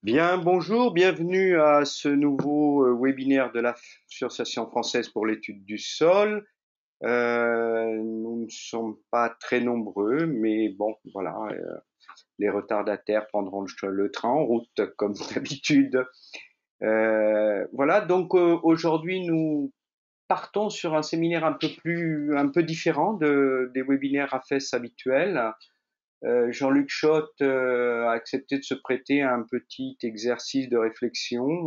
Bien, bonjour, bienvenue à ce nouveau webinaire de l'Association française pour l'étude du sol. Nous ne sommes pas très nombreux, mais bon, voilà, les retardataires prendront le train en route comme d'habitude. Voilà, donc aujourd'hui nous partons sur un séminaire un peu différent des webinaires AFES habituels. Jean-Luc Schott a accepté de se prêter à un petit exercice de réflexion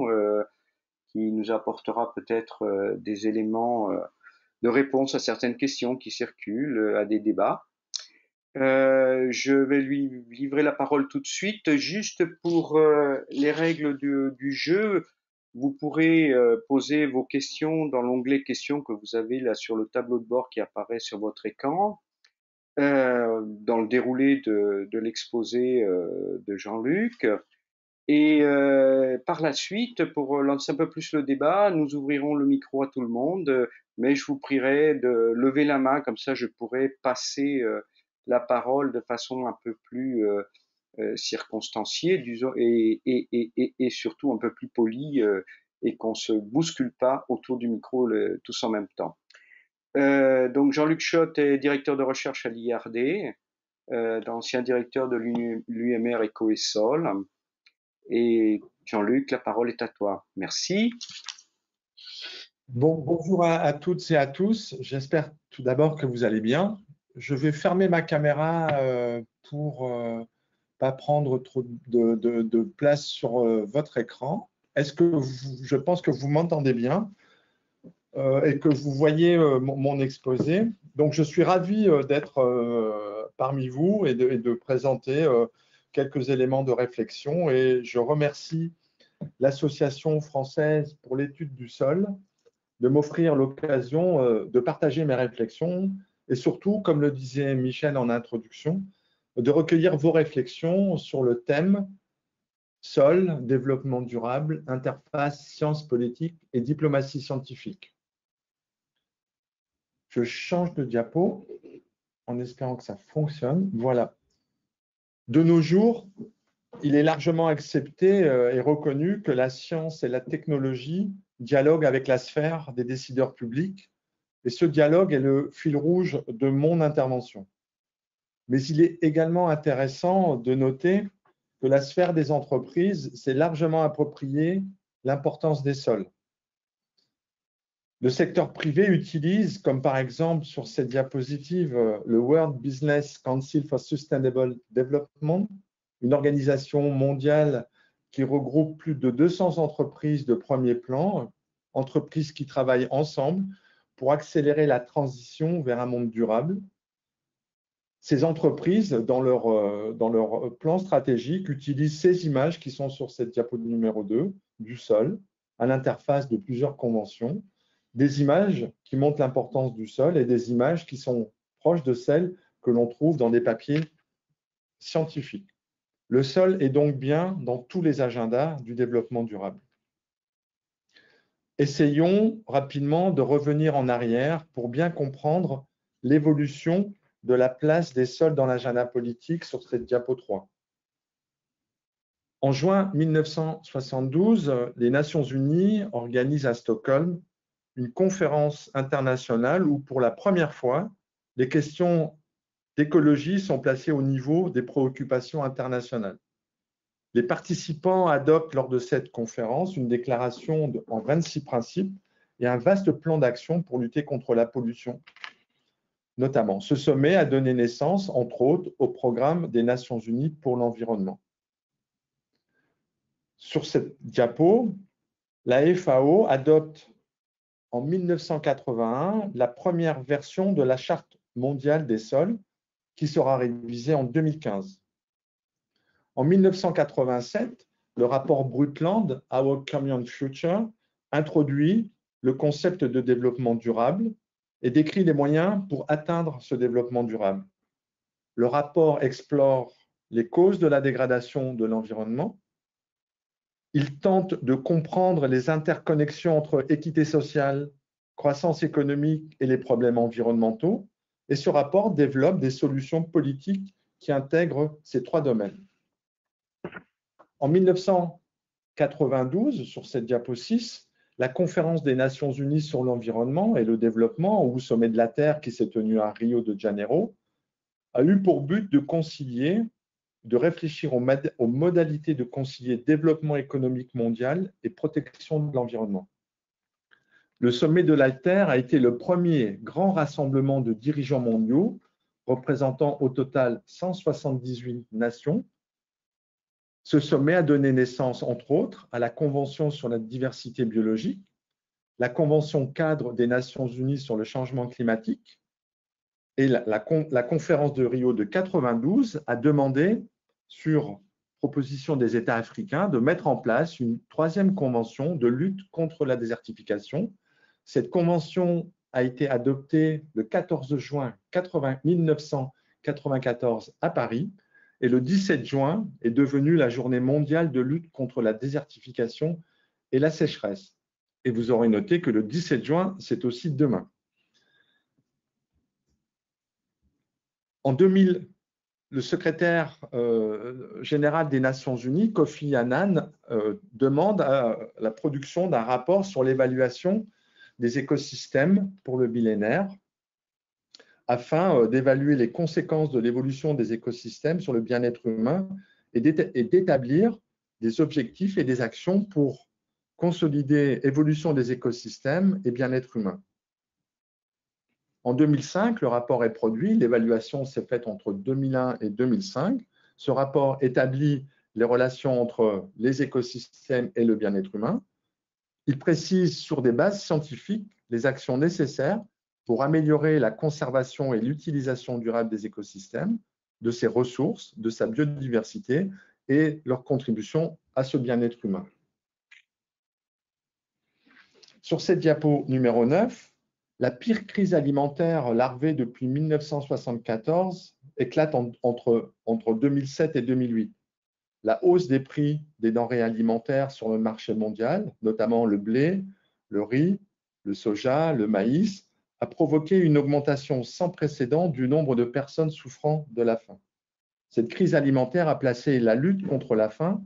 qui nous apportera peut-être des éléments de réponse à certaines questions qui circulent, à des débats. Je vais lui livrer la parole tout de suite. Juste pour les règles du jeu, vous pourrez poser vos questions dans l'onglet questions que vous avez là sur le tableau de bord qui apparaît sur votre écran. Dans le déroulé de l'exposé de Jean-Luc. Et par la suite, pour lancer un peu plus le débat, nous ouvrirons le micro à tout le monde, mais je vous prierai de lever la main, comme ça je pourrai passer la parole de façon un peu plus circonstanciée et surtout un peu plus polie et qu'on se bouscule pas autour du micro tous en même temps. Donc Jean-Luc Schott est directeur de recherche à l'IRD, d'ancien directeur de l'UMR Eco et Sol. Et Jean-Luc, la parole est à toi. Merci. Bonjour à toutes et à tous. J'espère tout d'abord que vous allez bien. Je vais fermer ma caméra pour pas prendre trop de place sur votre écran. Est-ce que je pense que vous m'entendez bien et que vous voyez mon exposé. Donc, je suis ravi d'être parmi vous et de présenter quelques éléments de réflexion. Et je remercie l'Association française pour l'étude du sol de m'offrir l'occasion de partager mes réflexions et surtout, comme le disait Michel en introduction, de recueillir vos réflexions sur le thème sol, développement durable, interface, sciences politiques et diplomatie scientifique. Je change de diapo en espérant que ça fonctionne. Voilà. De nos jours, il est largement accepté et reconnu que la science et la technologie dialoguent avec la sphère des décideurs publics. Et ce dialogue est le fil rouge de mon intervention. Mais il est également intéressant de noter que la sphère des entreprises s'est largement appropriée l'importance des sols. Le secteur privé utilise, comme par exemple sur cette diapositive, le World Business Council for Sustainable Development, une organisation mondiale qui regroupe plus de 200 entreprises de premier plan, entreprises qui travaillent ensemble pour accélérer la transition vers un monde durable. Ces entreprises, dans leur plan stratégique, utilisent ces images qui sont sur cette diapo numéro 2, du sol, à l'interface de plusieurs conventions, des images qui montrent l'importance du sol et des images qui sont proches de celles que l'on trouve dans des papiers scientifiques. Le sol est donc bien dans tous les agendas du développement durable. Essayons rapidement de revenir en arrière pour bien comprendre l'évolution de la place des sols dans l'agenda politique sur cette diapo 3. En juin 1972, les Nations Unies organisent à Stockholm une conférence internationale où, pour la première fois, les questions d'écologie sont placées au niveau des préoccupations internationales. Les participants adoptent lors de cette conférence une déclaration en 26 principes et un vaste plan d'action pour lutter contre la pollution. Notamment, ce sommet a donné naissance, entre autres, au programme des Nations Unies pour l'environnement. Sur cette diapo, la FAO adopte en 1981 la première version de la Charte mondiale des sols, qui sera révisée en 2015. En 1987, le rapport Brundtland, Our Common Future, introduit le concept de développement durable et décrit les moyens pour atteindre ce développement durable. Le rapport explore les causes de la dégradation de l'environnement. Il tente de comprendre les interconnexions entre équité sociale, croissance économique et les problèmes environnementaux. Et ce rapport développe des solutions politiques qui intègrent ces trois domaines. En 92, sur cette diapo 6, la conférence des Nations Unies sur l'environnement et le développement, ou sommet de la Terre qui s'est tenu à Rio de Janeiro, a eu pour but de concilier, de réfléchir aux modalités de concilier développement économique mondial et protection de l'environnement. Le sommet de la Terre a été le premier grand rassemblement de dirigeants mondiaux représentant au total 178 nations. Ce sommet a donné naissance, entre autres, à la Convention sur la diversité biologique, la Convention cadre des Nations Unies sur le changement climatique, et la conférence de Rio de 92 a demandé, sur proposition des États africains, de mettre en place une troisième convention de lutte contre la désertification. Cette convention a été adoptée le 14 juin 1994 à Paris, et le 17 juin est devenue la journée mondiale de lutte contre la désertification et la sécheresse. Et vous aurez noté que le 17 juin, c'est aussi demain. En 2000, le secrétaire général des Nations Unies, Kofi Annan, demande la production d'un rapport sur l'évaluation des écosystèmes pour le millénaire, afin d'évaluer les conséquences de l'évolution des écosystèmes sur le bien-être humain et d'établir des objectifs et des actions pour consolider évolution des écosystèmes et bien-être humain. En 2005, le rapport est produit, l'évaluation s'est faite entre 2001 et 2005. Ce rapport établit les relations entre les écosystèmes et le bien-être humain. Il précise sur des bases scientifiques les actions nécessaires pour améliorer la conservation et l'utilisation durable des écosystèmes, de ses ressources, de sa biodiversité et leur contribution à ce bien-être humain. Sur cette diapo numéro 9, la pire crise alimentaire larvée depuis 1974 éclate entre 2007 et 2008. La hausse des prix des denrées alimentaires sur le marché mondial, notamment le blé, le riz, le soja, le maïs, a provoqué une augmentation sans précédent du nombre de personnes souffrant de la faim. Cette crise alimentaire a placé la lutte contre la faim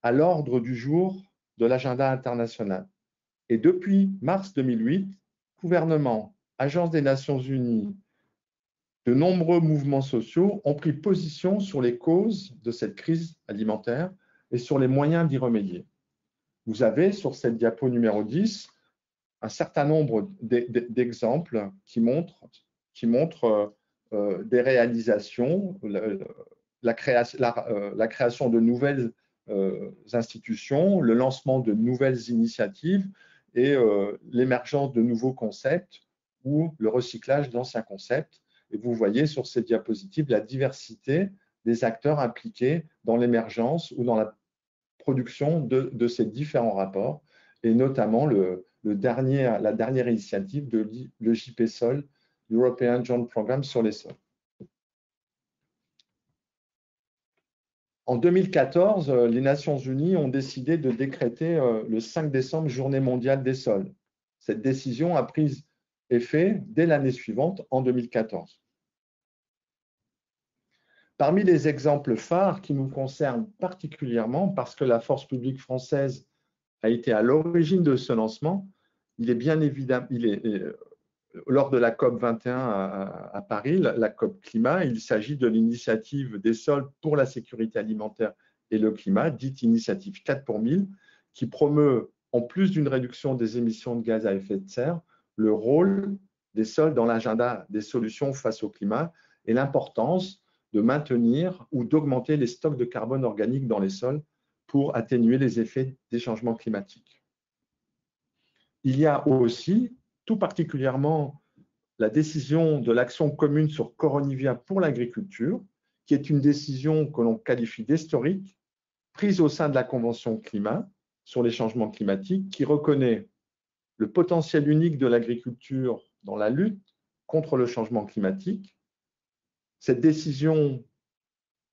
à l'ordre du jour de l'agenda international. Et depuis mars 2008, gouvernements, agences des Nations Unies, de nombreux mouvements sociaux ont pris position sur les causes de cette crise alimentaire et sur les moyens d'y remédier. Vous avez sur cette diapo numéro 10 un certain nombre d'exemples qui montrent des réalisations, la création de nouvelles institutions, le lancement de nouvelles initiatives et l'émergence de nouveaux concepts ou le recyclage d'anciens concepts. Et vous voyez sur ces diapositives la diversité des acteurs impliqués dans l'émergence ou dans la production de ces différents rapports, et notamment la dernière initiative de le JPSOL, European Joint Programme sur les sols. En 2014, les Nations Unies ont décidé de décréter le 5 décembre Journée mondiale des sols. Cette décision a pris effet dès l'année suivante, en 2014. Parmi les exemples phares qui nous concernent particulièrement, parce que la force publique française a été à l'origine de ce lancement, il est bien évident, lors de la COP 21 à Paris, la COP climat, il s'agit de l'initiative des sols pour la sécurité alimentaire et le climat, dite initiative 4 pour 1000, qui promeut, en plus d'une réduction des émissions de gaz à effet de serre, le rôle des sols dans l'agenda des solutions face au climat et l'importance de maintenir ou d'augmenter les stocks de carbone organique dans les sols pour atténuer les effets des changements climatiques. Il y a aussi, tout particulièrement, la décision de l'action commune sur Coronivia pour l'agriculture, qui est une décision que l'on qualifie d'historique, prise au sein de la Convention climat sur les changements climatiques, qui reconnaît le potentiel unique de l'agriculture dans la lutte contre le changement climatique. Cette décision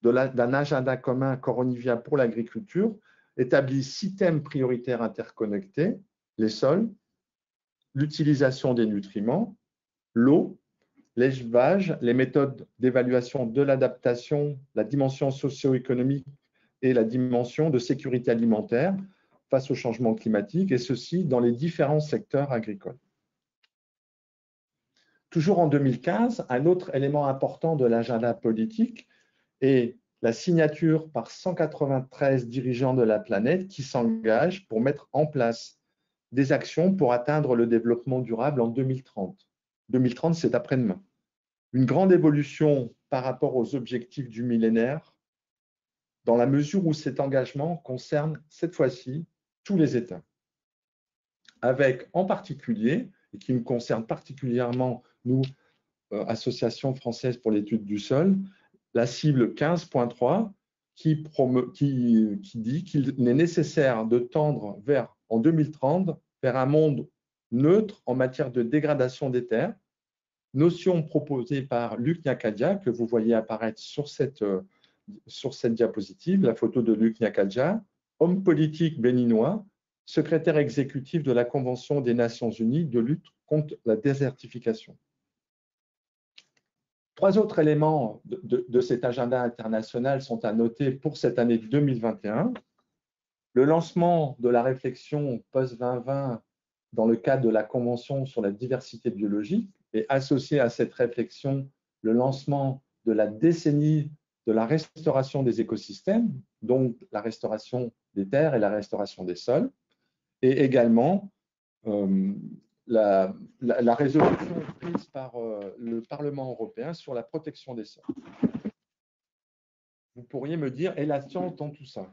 d'un agenda commun Coronivia pour l'agriculture établit 6 thèmes prioritaires interconnectés: les sols, l'utilisation des nutriments, l'eau, l'élevage, les méthodes d'évaluation de l'adaptation, la dimension socio-économique et la dimension de sécurité alimentaire, face au changement climatique, et ceci dans les différents secteurs agricoles. Toujours en 2015, un autre élément important de l'agenda politique est la signature par 193 dirigeants de la planète qui s'engagent pour mettre en place des actions pour atteindre le développement durable en 2030. 2030, c'est après-demain. Une grande évolution par rapport aux objectifs du millénaire, dans la mesure où cet engagement concerne cette fois-ci tous les États. Avec en particulier, et qui nous concerne particulièrement, nous, Association française pour l'étude du sol, la cible 15.3 qui dit qu'il est nécessaire de tendre en 2030 vers un monde neutre en matière de dégradation des terres, notion proposée par Luc Nyakadia, que vous voyez apparaître sur cette diapositive, la photo de Luc Nyakadia, homme politique béninois, secrétaire exécutif de la Convention des Nations Unies de lutte contre la désertification. Trois autres éléments de cet agenda international sont à noter pour cette année 2021. Le lancement de la réflexion post-2020 dans le cadre de la Convention sur la diversité biologique et associé à cette réflexion le lancement de la décennie de la restauration des écosystèmes, donc la restauration des terres et la restauration des sols, et également la résolution prise par le Parlement européen sur la protection des sols. Vous pourriez me dire, et la science dans tout ça?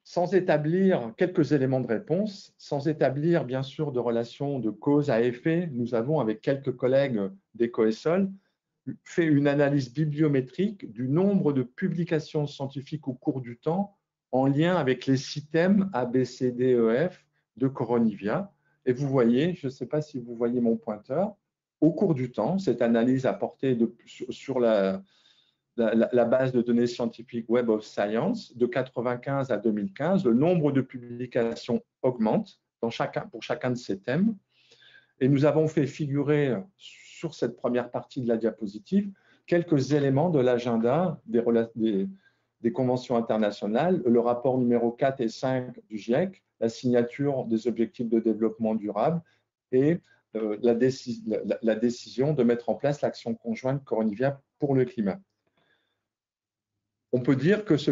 Sans établir quelques éléments de réponse, sans établir bien sûr de relation de cause à effet, nous avons avec quelques collègues d'Ecoesol fait une analyse bibliométrique du nombre de publications scientifiques au cours du temps en lien avec les systèmes A, B, C, D, E, F de Coronivia. Et vous voyez, je ne sais pas si vous voyez mon pointeur, au cours du temps, cette analyse a porté sur la base de données scientifiques Web of Science de 1995 à 2015, le nombre de publications augmente pour chacun de ces thèmes. Et nous avons fait figurer sur cette première partie de la diapositive quelques éléments de l'agenda des conventions internationales, le rapport numéro 4 et 5 du GIEC, la signature des objectifs de développement durable et la décision de mettre en place l'action conjointe Coronivia pour le climat. On peut dire que ce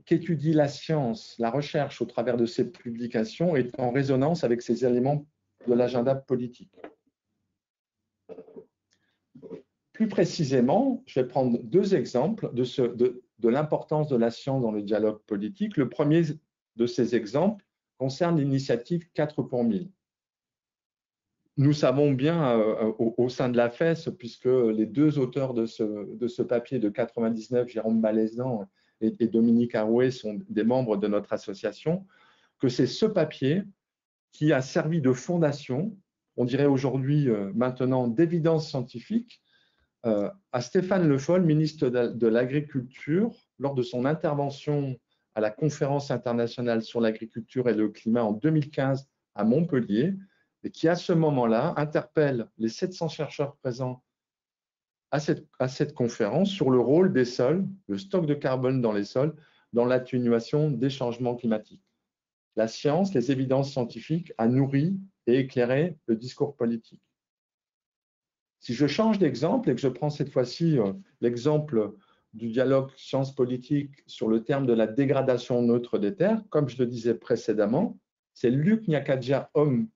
qu'étudie la science, la recherche au travers de ces publications est en résonance avec ces éléments de l'agenda politique. Plus précisément, je vais prendre deux exemples de l'importance de la science dans le dialogue politique. Le premier de ces exemples concerne l'initiative 4 pour 1000. Nous savons bien au sein de la FES, puisque les deux auteurs de ce papier de 99, Jérôme Balaisan et Dominique Arouet, sont des membres de notre association, que c'est ce papier qui a servi de fondation, on dirait aujourd'hui maintenant d'évidence scientifique, à Stéphane Le Foll, ministre de l'Agriculture, lors de son intervention à la conférence internationale sur l'agriculture et le climat en 2015 à Montpellier, et qui à ce moment-là interpelle les 700 chercheurs présents à cette conférence sur le rôle des sols, le stock de carbone dans les sols, dans l'atténuation des changements climatiques. La science, les évidences scientifiques a nourri et éclairé le discours politique. Si je change d'exemple et que je prends cette fois-ci l'exemple du dialogue science-politique sur le terme de la dégradation neutre des terres, comme je le disais précédemment, c'est Luc Nyakadia, homme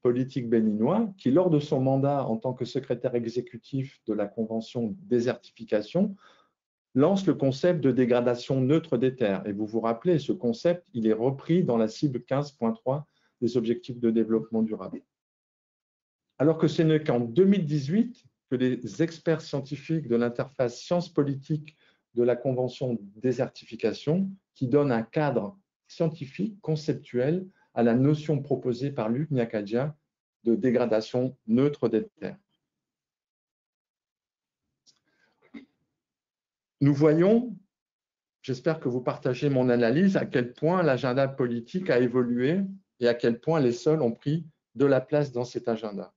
politique béninois, qui, lors de son mandat en tant que secrétaire exécutif de la Convention désertification, lance le concept de dégradation neutre des terres. Et vous vous rappelez, ce concept, il est repris dans la cible 15.3 des objectifs de développement durable. Alors que ce n'est qu'en 2018 que les experts scientifiques de l'interface sciences politiques de la Convention désertification, qui donne un cadre scientifique, conceptuel, à la notion proposée par Luc Nyakadia de dégradation neutre des terres. Nous voyons, j'espère que vous partagez mon analyse, à quel point l'agenda politique a évolué et à quel point les sols ont pris de la place dans cet agenda.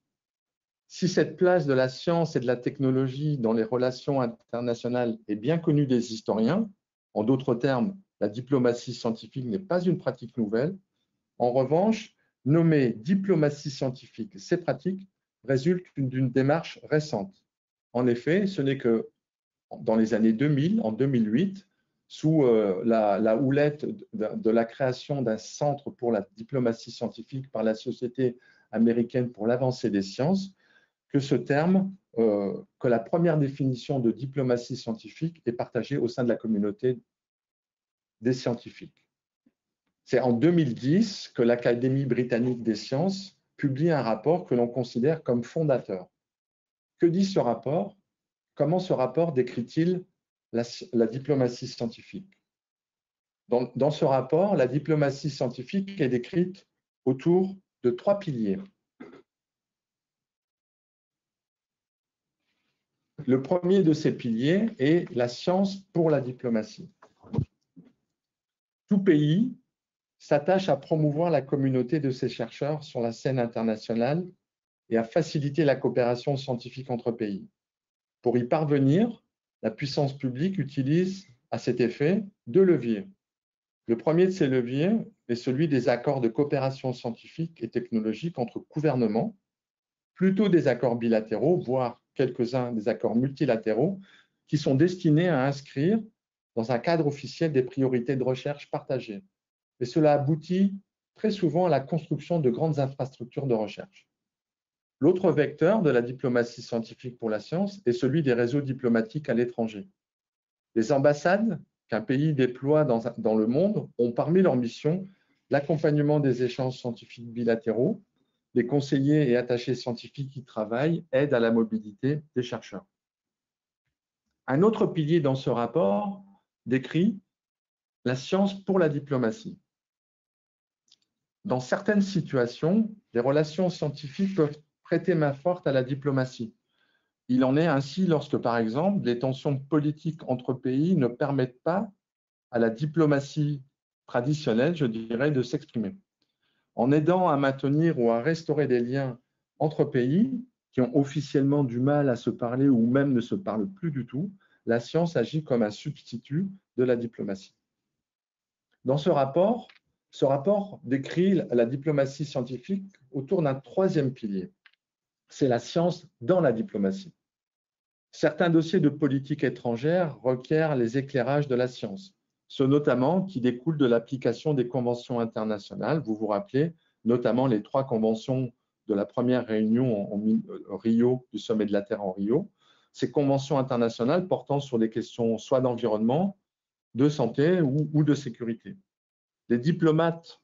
Si cette place de la science et de la technologie dans les relations internationales est bien connue des historiens, en d'autres termes, La diplomatie scientifique n'est pas une pratique nouvelle. En revanche, nommer diplomatie scientifique, ces pratiques résultent d'une démarche récente. En effet, ce n'est que dans les années 2000, en 2008, sous la houlette de la création d'un centre pour la diplomatie scientifique par la Société américaine pour l'avancée des sciences, que ce terme, que la première définition de diplomatie scientifique est partagée au sein de la communauté des scientifiques. C'est en 2010 que l'Académie britannique des sciences publie un rapport que l'on considère comme fondateur. Que dit ce rapport? Comment ce rapport décrit-il la diplomatie scientifique? Dans ce rapport, la diplomatie scientifique est décrite autour de 3 piliers. Le premier de ces piliers est la science pour la diplomatie. Tout pays s'attache à promouvoir la communauté de ses chercheurs sur la scène internationale et à faciliter la coopération scientifique entre pays. Pour y parvenir, la puissance publique utilise à cet effet 2 leviers. Le premier de ces leviers est celui des accords de coopération scientifique et technologique entre gouvernements, plutôt des accords bilatéraux, voire quelques-uns des accords multilatéraux, qui sont destinés à inscrire dans un cadre officiel des priorités de recherche partagées. Et cela aboutit très souvent à la construction de grandes infrastructures de recherche. L'autre vecteur de la diplomatie scientifique pour la science est celui des réseaux diplomatiques à l'étranger. Les ambassades qu'un pays déploie dans le monde ont parmi leurs missions l'accompagnement des échanges scientifiques bilatéraux. Les conseillers et attachés scientifiques qui travaillent aident à la mobilité des chercheurs. Un autre pilier dans ce rapport décrit la science pour la diplomatie. Dans certaines situations, les relations scientifiques peuvent prêter main forte à la diplomatie. Il en est ainsi lorsque, par exemple, les tensions politiques entre pays ne permettent pas à la diplomatie traditionnelle, je dirais, de s'exprimer. En aidant à maintenir ou à restaurer des liens entre pays qui ont officiellement du mal à se parler ou même ne se parlent plus du tout, la science agit comme un substitut de la diplomatie. Dans ce rapport décrit la diplomatie scientifique autour d'un troisième pilier. C'est la science dans la diplomatie. Certains dossiers de politique étrangère requièrent les éclairages de la science, ceux notamment qui découlent de l'application des conventions internationales. Vous vous rappelez notamment les 3 conventions de la première réunion en Rio, du sommet de la Terre en Rio. Ces conventions internationales portant sur des questions soit d'environnement, de santé ou de sécurité. Les diplomates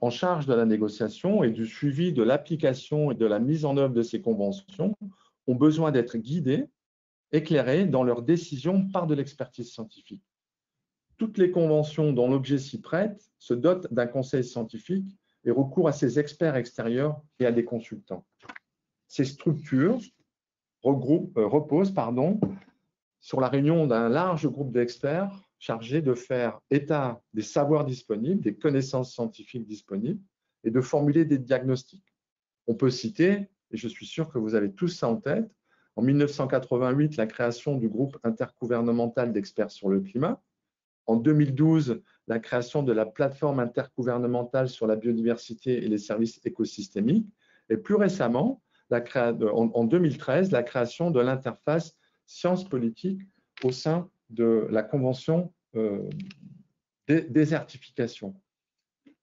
en charge de la négociation et du suivi de l'application et de la mise en œuvre de ces conventions ont besoin d'être guidés, éclairés dans leurs décisions par de l'expertise scientifique. Toutes les conventions dont l'objet s'y prête se dotent d'un conseil scientifique et recourent à ces experts extérieurs et à des consultants. Ces structures reposent sur la réunion d'un large groupe d'experts chargés de faire état des savoirs disponibles, des connaissances scientifiques disponibles et de formuler des diagnostics. On peut citer, et je suis sûr que vous avez tous ça en tête, en 1988, la création du groupe intergouvernemental d'experts sur le climat. En 2012, la création de la plateforme intergouvernementale sur la biodiversité et les services écosystémiques. Et plus récemment, en 2013, la création de l'interface sciences politiques au sein de la Convention désertification.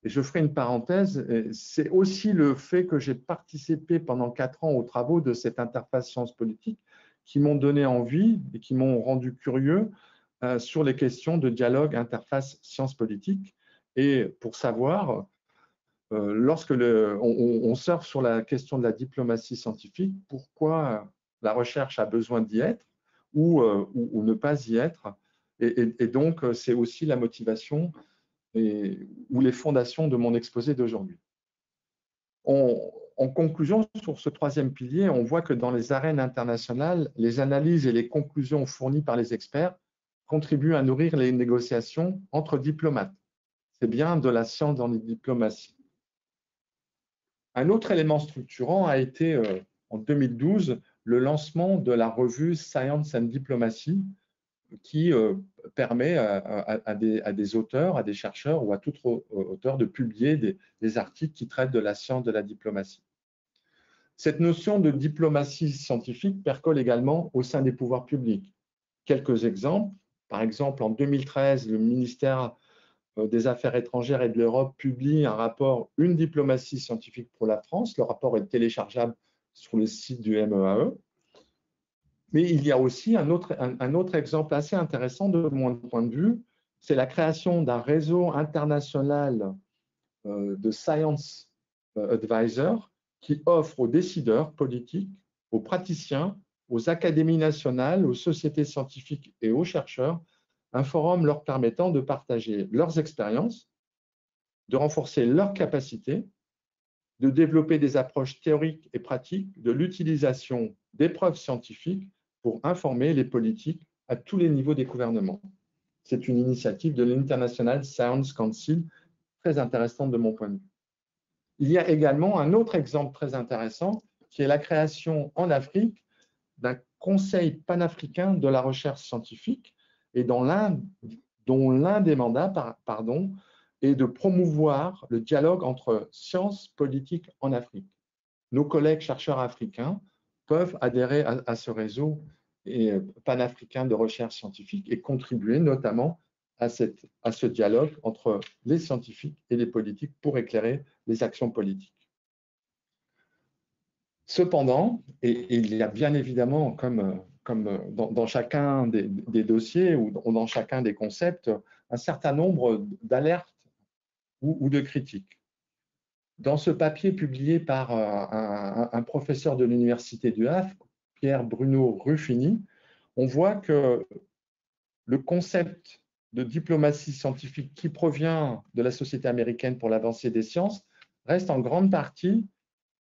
Et je ferai une parenthèse, c'est aussi le fait que j'ai participé pendant 4 ans aux travaux de cette interface sciences politiques qui m'ont donné envie et qui m'ont rendu curieux sur les questions de dialogue interface sciences politiques. Et pour savoir, lorsque on surfe sur la question de la diplomatie scientifique, pourquoi la recherche a besoin d'y être ou ne pas y être. Et donc, c'est aussi la motivation ou les fondations de mon exposé d'aujourd'hui. En conclusion, sur ce troisième pilier, on voit que dans les arènes internationales, les analyses et les conclusions fournies par les experts contribuent à nourrir les négociations entre diplomates. C'est bien de la science dans les diplomaties. Un autre élément structurant a été, en 2012, le lancement de la revue Science and Diplomacy, qui permet à des auteurs, à des chercheurs ou à tout auteur de publier des articles qui traitent de la science de la diplomatie. Cette notion de diplomatie scientifique percole également au sein des pouvoirs publics. Quelques exemples. Par exemple, en 2013, le ministère des Affaires étrangères et de l'Europe publie un rapport « Une diplomatie scientifique pour la France ». Le rapport est téléchargeable sur le site du MEAE. Mais il y a aussi un autre exemple assez intéressant de mon point de vue, c'est la création d'un réseau international de Science Advisors qui offre aux décideurs politiques, aux praticiens, aux académies nationales, aux sociétés scientifiques et aux chercheurs un forum leur permettant de partager leurs expériences, de renforcer leurs capacités, de développer des approches théoriques et pratiques de l'utilisation des preuves scientifiques pour informer les politiques à tous les niveaux des gouvernements. C'est une initiative de l'International Science Council très intéressante de mon point de vue. Il y a également un autre exemple très intéressant qui est la création en Afrique d'un conseil panafricain de la recherche scientifique et dont l'un des mandats est de promouvoir le dialogue entre sciences politiques en Afrique. Nos collègues chercheurs africains peuvent adhérer à ce réseau panafricain de recherche scientifique et contribuer notamment à ce dialogue entre les scientifiques et les politiques pour éclairer les actions politiques. Cependant, et il y a bien évidemment, comme dans chacun des dossiers ou dans chacun des concepts, un certain nombre d'alertes ou de critiques. Dans ce papier publié par un professeur de l'Université du Havre, Pierre Bruno Ruffini, on voit que le concept de diplomatie scientifique qui provient de la Société américaine pour l'avancée des sciences reste en grande partie,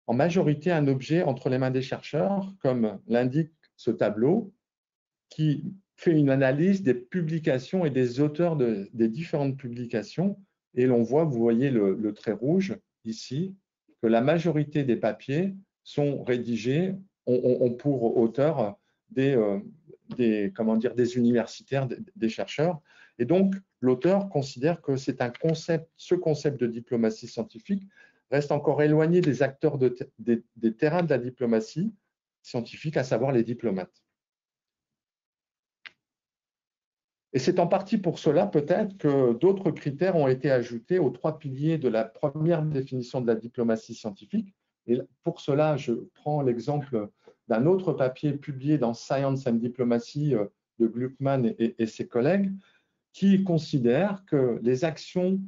en majorité, un objet entre les mains des chercheurs, comme l'indique ce tableau, qui fait une analyse des publications et des auteurs des différentes publications. Et l'on voit, vous voyez le trait rouge ici, que la majorité des papiers sont rédigés, ont pour auteurs des universitaires, des chercheurs. Et donc, l'auteur considère que ce concept de diplomatie scientifique reste encore éloigné des acteurs des terrains de la diplomatie scientifique, à savoir les diplomates. Et c'est en partie pour cela peut-être que d'autres critères ont été ajoutés aux 3 piliers de la première définition de la diplomatie scientifique. Et pour cela, je prends l'exemple d'un autre papier publié dans Science and Diplomacy de Gluckman et ses collègues, qui considèrent que les actions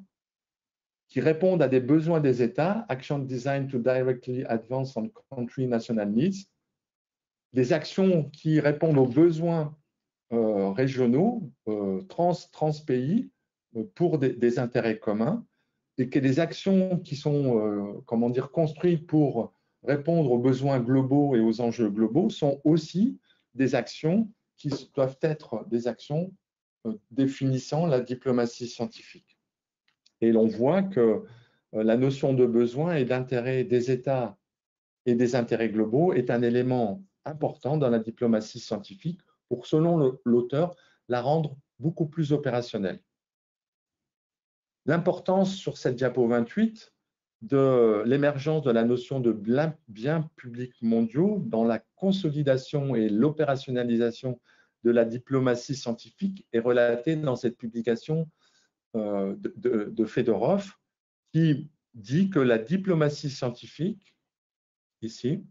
qui répondent à des besoins des États, Action Designed to Directly Advance on Country National Needs, des actions qui répondent aux besoins régionaux, trans-pays, pour des intérêts communs, et que les actions qui sont construites pour répondre aux besoins globaux et aux enjeux globaux sont aussi des actions qui doivent être des actions définissant la diplomatie scientifique. Et l'on voit que la notion de besoin et d'intérêt des États et des intérêts globaux est un élément important dans la diplomatie scientifique pour, selon l'auteur, la rendre beaucoup plus opérationnelle. L'importance sur cette diapo 28 de l'émergence de la notion de biens publics mondiaux dans la consolidation et l'opérationnalisation de la diplomatie scientifique est relatée dans cette publication de Fedorov, qui dit que la diplomatie scientifique, ici,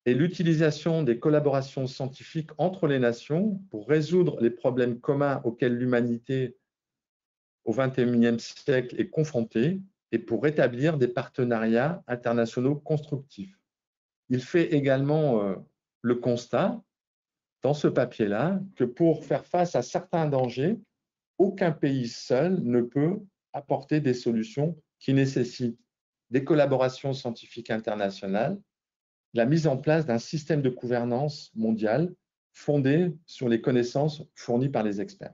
et l'utilisation des collaborations scientifiques entre les nations pour résoudre les problèmes communs auxquels l'humanité au XXIe siècle est confrontée et pour rétablir des partenariats internationaux constructifs. Il fait également le constat, dans ce papier-là, que pour faire face à certains dangers, aucun pays seul ne peut apporter des solutions qui nécessitent des collaborations scientifiques internationales, la mise en place d'un système de gouvernance mondiale fondé sur les connaissances fournies par les experts.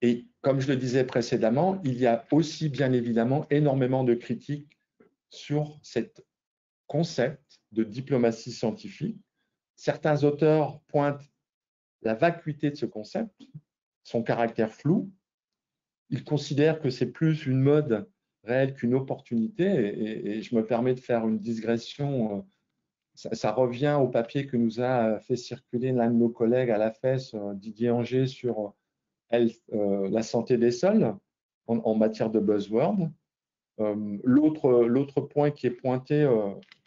Et comme je le disais précédemment, il y a aussi bien évidemment énormément de critiques sur ce concept de diplomatie scientifique. Certains auteurs pointent la vacuité de ce concept, son caractère flou. Ils considèrent que c'est plus une mode réelle qu'une opportunité, et je me permets de faire une digression. Ça revient au papier que nous a fait circuler l'un de nos collègues à la FES, Didier Anger, sur la santé des sols en matière de buzzword. L'autre point qui est pointé,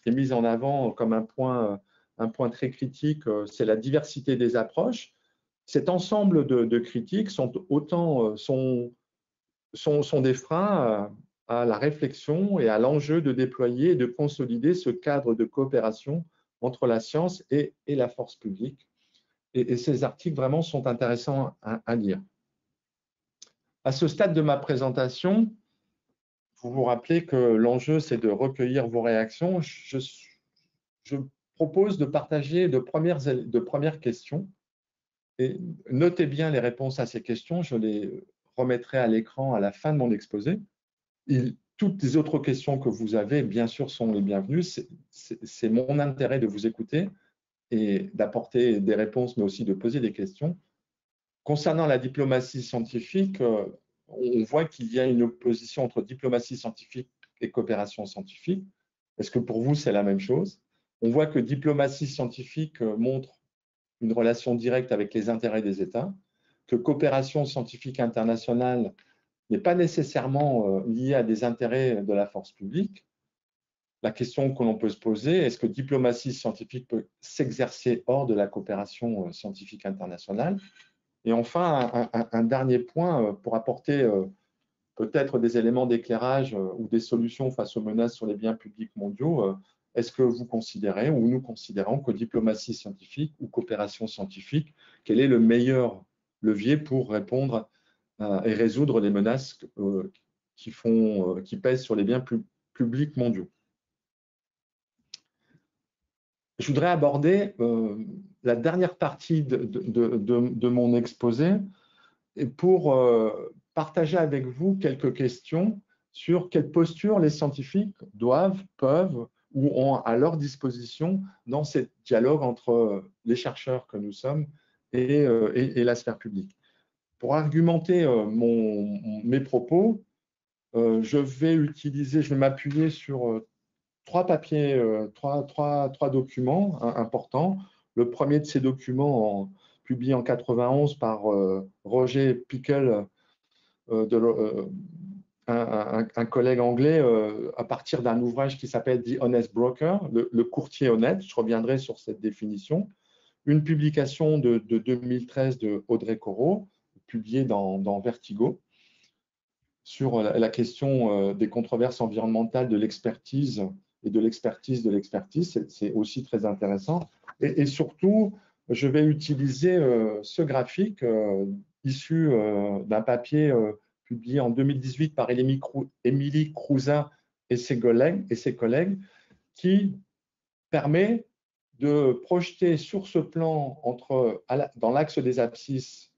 qui est mis en avant comme un point très critique, c'est la diversité des approches. Cet ensemble de critiques sont des freins à la réflexion et à l'enjeu de déployer et de consolider ce cadre de coopération entre la science et la force publique. Et ces articles vraiment sont intéressants à lire. À ce stade de ma présentation, vous vous rappelez que l'enjeu, c'est de recueillir vos réactions. Je propose de partager de premières questions. Et notez bien les réponses à ces questions. Je les remettrai à l'écran à la fin de mon exposé. Toutes les autres questions que vous avez, bien sûr, sont les bienvenues. C'est mon intérêt de vous écouter et d'apporter des réponses, mais aussi de poser des questions. Concernant la diplomatie scientifique, on voit qu'il y a une opposition entre diplomatie scientifique et coopération scientifique. Est-ce que pour vous, c'est la même chose? On voit que diplomatie scientifique montre une relation directe avec les intérêts des États, que coopération scientifique internationale n'est pas nécessairement liée à des intérêts de la force publique. La question que l'on peut se poser, est-ce que diplomatie scientifique peut s'exercer hors de la coopération scientifique internationale? Et enfin, un dernier point pour apporter peut-être des éléments d'éclairage ou des solutions face aux menaces sur les biens publics mondiaux. Est-ce que vous considérez ou nous considérons que diplomatie scientifique ou coopération scientifique, quel est le meilleur levier pour répondre et résoudre les menaces qui pèsent sur les biens publics mondiaux? Je voudrais aborder la dernière partie de mon exposé et pour partager avec vous quelques questions sur quelle posture les scientifiques doivent, peuvent ou ont à leur disposition dans ce dialogue entre les chercheurs que nous sommes et la sphère publique. Pour argumenter mes propos, je vais m'appuyer sur trois papiers, trois documents importants. Le premier de ces documents, publié en 91 par Roger Pickle, un collègue anglais, à partir d'un ouvrage qui s'appelle The Honest Broker, le courtier honnête. Je reviendrai sur cette définition. Une publication de 2013 de Audrey Corot, publiée dans Vertigo, sur la question des controverses environnementales, de l'expertise et de l'expertise de l'expertise. C'est aussi très intéressant. Et surtout, je vais utiliser ce graphique issu d'un papier publié en 2018 par Émilie Crouzat et ses collègues, qui permet de projeter sur ce plan, dans l'axe des abscisses,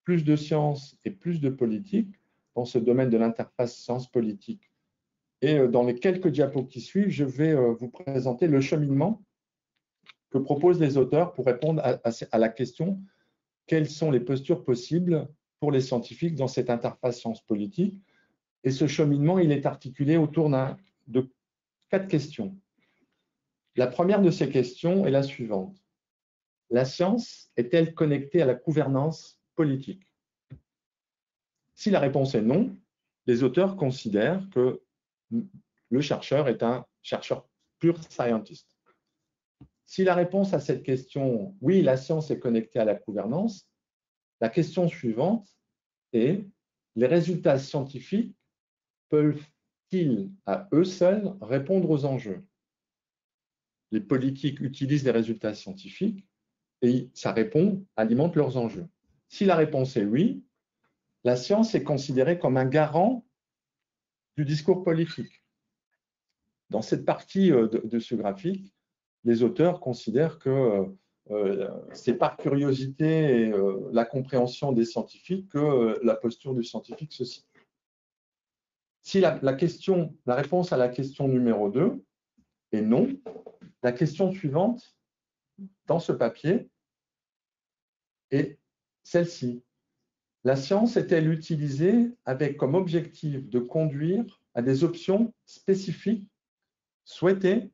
plus de science et plus de politique, dans ce domaine de l'interface science-politique. Et dans les quelques diapos qui suivent, je vais vous présenter le cheminement que proposent les auteurs pour répondre à la question « Quelles sont les postures possibles pour les scientifiques dans cette interface science-politique ?» Et ce cheminement, il est articulé autour de 4 questions. La première de ces questions est la suivante. La science est-elle connectée à la gouvernance politique? Si la réponse est non, les auteurs considèrent que le chercheur est un chercheur pur scientist. Si la réponse à cette question, oui, la science est connectée à la gouvernance, la question suivante est, les résultats scientifiques peuvent-ils à eux seuls répondre aux enjeux? Les politiques utilisent les résultats scientifiques et ça alimente leurs enjeux. Si la réponse est oui, la science est considérée comme un garant du discours politique. Dans cette partie de ce graphique, les auteurs considèrent que c'est par curiosité et la compréhension des scientifiques que la posture du scientifique se situe. Si la réponse à la question numéro 2 est non, la question suivante dans ce papier est celle-ci. La science est-elle utilisée avec comme objectif de conduire à des options spécifiques, souhaitées,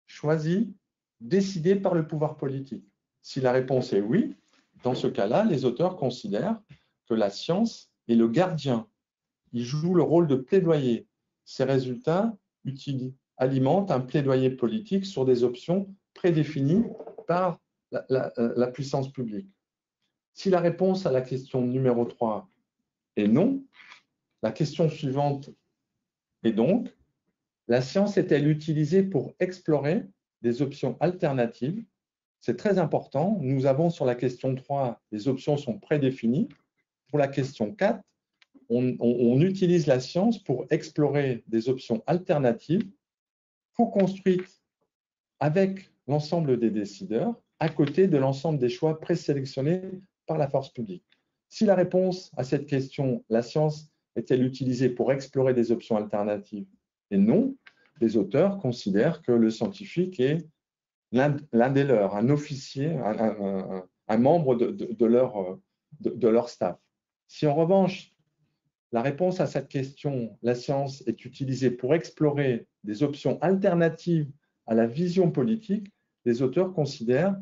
choisies, décidées par le pouvoir politique? Si la réponse est oui, dans ce cas-là, les auteurs considèrent que la science est le gardien. Il joue le rôle de plaidoyer. Ces résultats alimentent un plaidoyer politique sur des options prédéfinies par la puissance publique. Si la réponse à la question numéro 3 est non, la question suivante est donc, la science est-elle utilisée pour explorer des options alternatives? C'est très important. Nous avons sur la question 3, les options sont prédéfinies. Pour la question 4, on utilise la science pour explorer des options alternatives co-construites avec l'ensemble des décideurs, à côté de l'ensemble des choix présélectionnés par la force publique. Si la réponse à cette question, la science est-elle utilisée pour explorer des options alternatives? Et non, les auteurs considèrent que le scientifique est l'un des leurs, un officier, un membre de leur staff. Si en revanche, la réponse à cette question, la science est utilisée pour explorer des options alternatives à la vision politique, les auteurs considèrent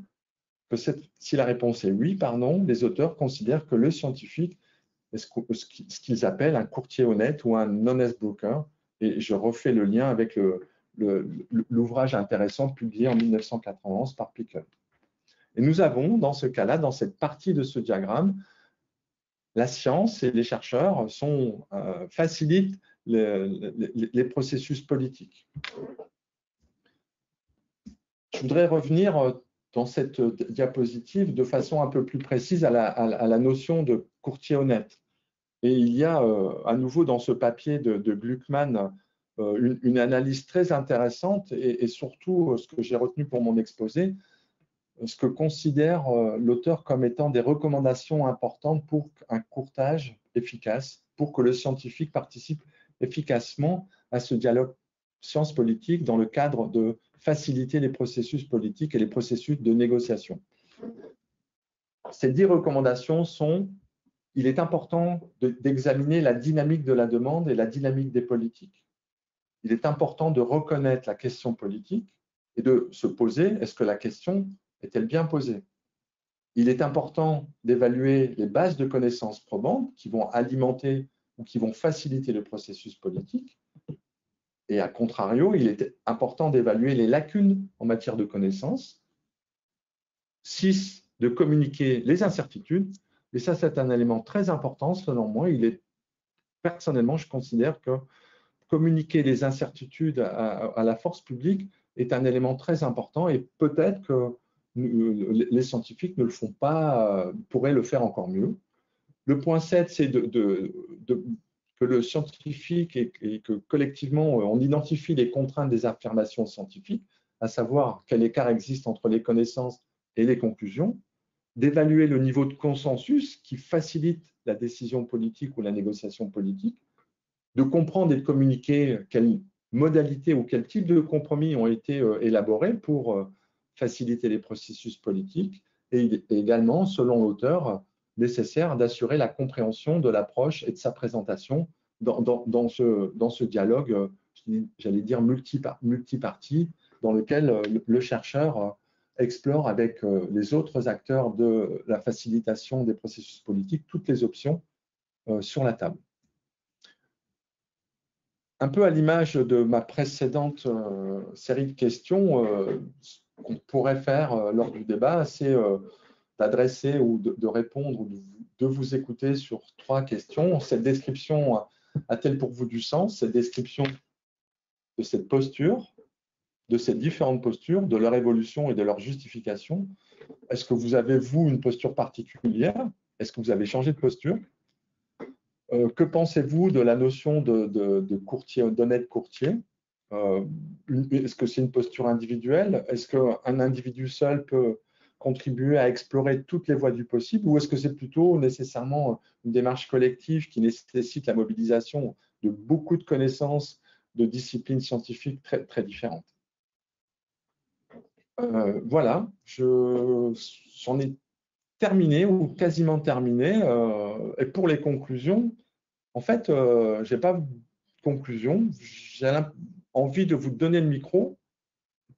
que si la réponse est oui, pardon, les auteurs considèrent que le scientifique est ce qu'ils appellent un courtier honnête ou un honest broker. Et je refais le lien avec l'ouvrage intéressant publié en 1991 par Pickle. Et nous avons, dans ce cas-là, dans cette partie de ce diagramme, la science et les chercheurs facilitent les processus politiques. Je voudrais revenir dans cette diapositive de façon un peu plus précise à la notion de courtier honnête. Et il y a à nouveau dans ce papier de Gluckman une analyse très intéressante et surtout ce que j'ai retenu pour mon exposé, ce que considère l'auteur comme étant des recommandations importantes pour un courtage efficace, pour que le scientifique participe efficacement à ce dialogue science politique dans le cadre de faciliter les processus politiques et les processus de négociation. Ces 10 recommandations sont: il est important d'examiner la dynamique de la demande et la dynamique des politiques. Il est important de reconnaître la question politique et de se poser, est-ce que la question est-elle bien posée? Il est important d'évaluer les bases de connaissances probantes qui vont alimenter ou qui vont faciliter le processus politique. Et à contrario, il est important d'évaluer les lacunes en matière de connaissances. 6, de communiquer les incertitudes. Et ça, c'est un élément très important selon moi. Personnellement, je considère que communiquer les incertitudes à la force publique est un élément très important et peut-être que les scientifiques ne le font pas, pourraient le faire encore mieux. Le point 7, c'est que le scientifique et que collectivement, on identifie les contraintes des affirmations scientifiques, à savoir quel écart existe entre les connaissances et les conclusions, d'évaluer le niveau de consensus qui facilite la décision politique ou la négociation politique, de comprendre et de communiquer quelles modalités ou quels types de compromis ont été élaborés pour faciliter les processus politiques, et également, selon l'auteur, nécessaire d'assurer la compréhension de l'approche et de sa présentation dans ce dialogue, j'allais dire multipartie, dans lequel le chercheur explore avec les autres acteurs de la facilitation des processus politiques toutes les options sur la table. Un peu à l'image de ma précédente série de questions, ce qu'on pourrait faire lors du débat, c'est d'adresser ou de répondre ou de vous écouter sur 3 questions. Cette description a-t-elle pour vous du sens? Cette description de cette posture, de ces différentes postures, de leur évolution et de leur justification. Est-ce que vous avez, vous, une posture particulière? Est-ce que vous avez changé de posture? Que pensez-vous de la notion de courtier, d'honnête courtier? Est-ce que c'est une posture individuelle? Est-ce qu'un individu seul peut contribuer à explorer toutes les voies du possible, ou est-ce que c'est plutôt nécessairement une démarche collective qui nécessite la mobilisation de beaucoup de connaissances de disciplines scientifiques très, très différentes? Voilà, j'en ai terminé ou quasiment terminé. Et pour les conclusions, en fait, je n'ai pas de conclusion. J'ai envie de vous donner le micro.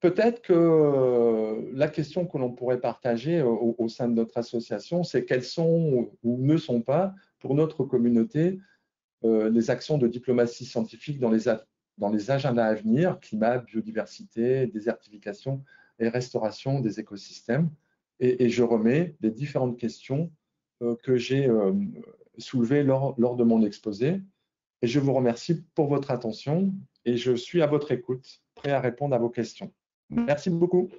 Peut-être que la question que l'on pourrait partager au sein de notre association, c'est quelles sont ou ne sont pas, pour notre communauté, les actions de diplomatie scientifique dans les agendas à venir, climat, biodiversité, désertification et restauration des écosystèmes. Et je remets les différentes questions que j'ai soulevées lors de mon exposé. Et je vous remercie pour votre attention et je suis à votre écoute, prêt à répondre à vos questions. Merci beaucoup.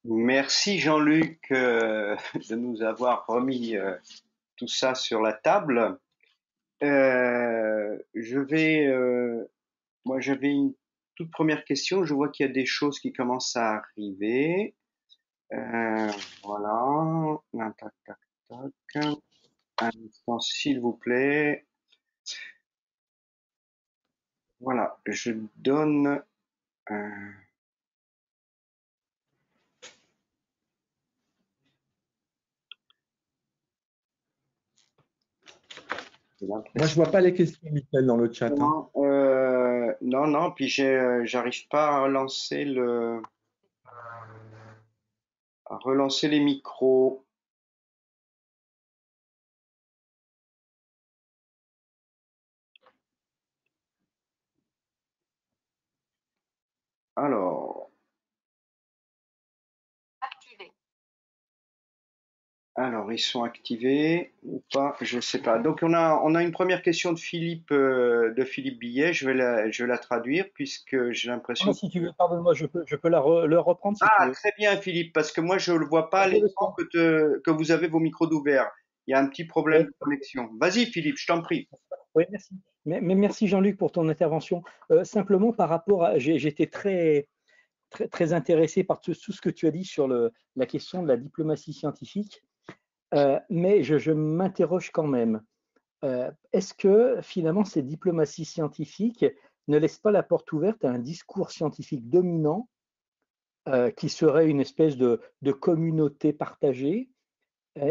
Merci Jean-Luc de nous avoir remis tout ça sur la table. Moi j'avais une toute première question. Je vois qu'il y a des choses qui commencent à arriver. Voilà. Tac, tac, tac. Un instant, s'il vous plaît. Voilà, je donne un. J'ai Moi, je ne l'impression. vois pas les questions, Michel, dans le chat. Hein. Non, non, puis j'arrive pas à relancer les micros. Alors, alors ils sont activés ou pas, je sais pas. Donc on a une première question de Philippe Billet. Je vais la traduire puisque j'ai Non, l'impression. si tu veux, pardonne-moi, je peux le reprendre si tu Ah, veux. très bien, Philippe, parce que moi je ne vois pas à Je le l'écran sens. que vous avez vos micros d'ouvert. Il y a un petit problème Oui, de connexion. Vas-y, Philippe, je t'en prie. oui, merci. Mais merci Jean-Luc pour ton intervention. Simplement par rapport à, j'étais très intéressé par tout ce que tu as dit sur la question de la diplomatie scientifique, mais je m'interroge quand même. Est-ce que finalement ces diplomaties scientifiques ne laissent pas la porte ouverte à un discours scientifique dominant qui serait une espèce de communauté partagée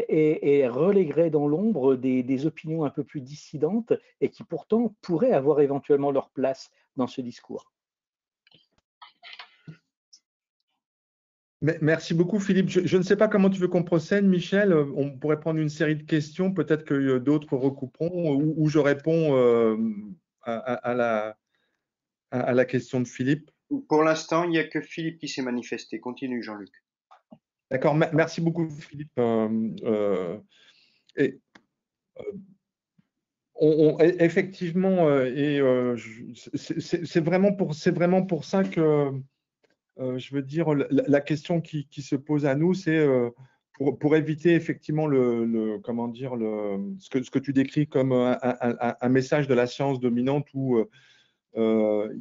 et relèguerait dans l'ombre des opinions un peu plus dissidentes et qui pourtant pourraient avoir éventuellement leur place dans ce discours? Merci beaucoup, Philippe. Je ne sais pas comment tu veux qu'on procède, Michel. On pourrait prendre une série de questions. Peut-être que d'autres recouperont ou je réponds à la question de Philippe. Pour l'instant, il n'y a que Philippe qui s'est manifesté. Continue, Jean-Luc. D'accord. Merci beaucoup, Philippe. Et, effectivement, c'est vraiment pour ça que je veux dire, la question qui se pose à nous, c'est pour éviter effectivement comment dire, ce que tu décris comme un message de la science dominante ou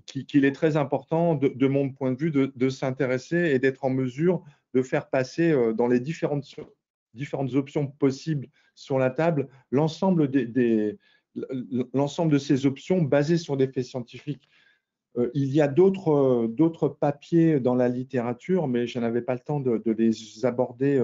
qu'il est très important, de mon point de vue, de s'intéresser et d'être en mesure de faire passer dans les différentes options possibles sur la table l'ensemble l'ensemble de ces options basées sur des faits scientifiques. Il y a d'autres papiers dans la littérature, mais je n'avais pas le temps de les aborder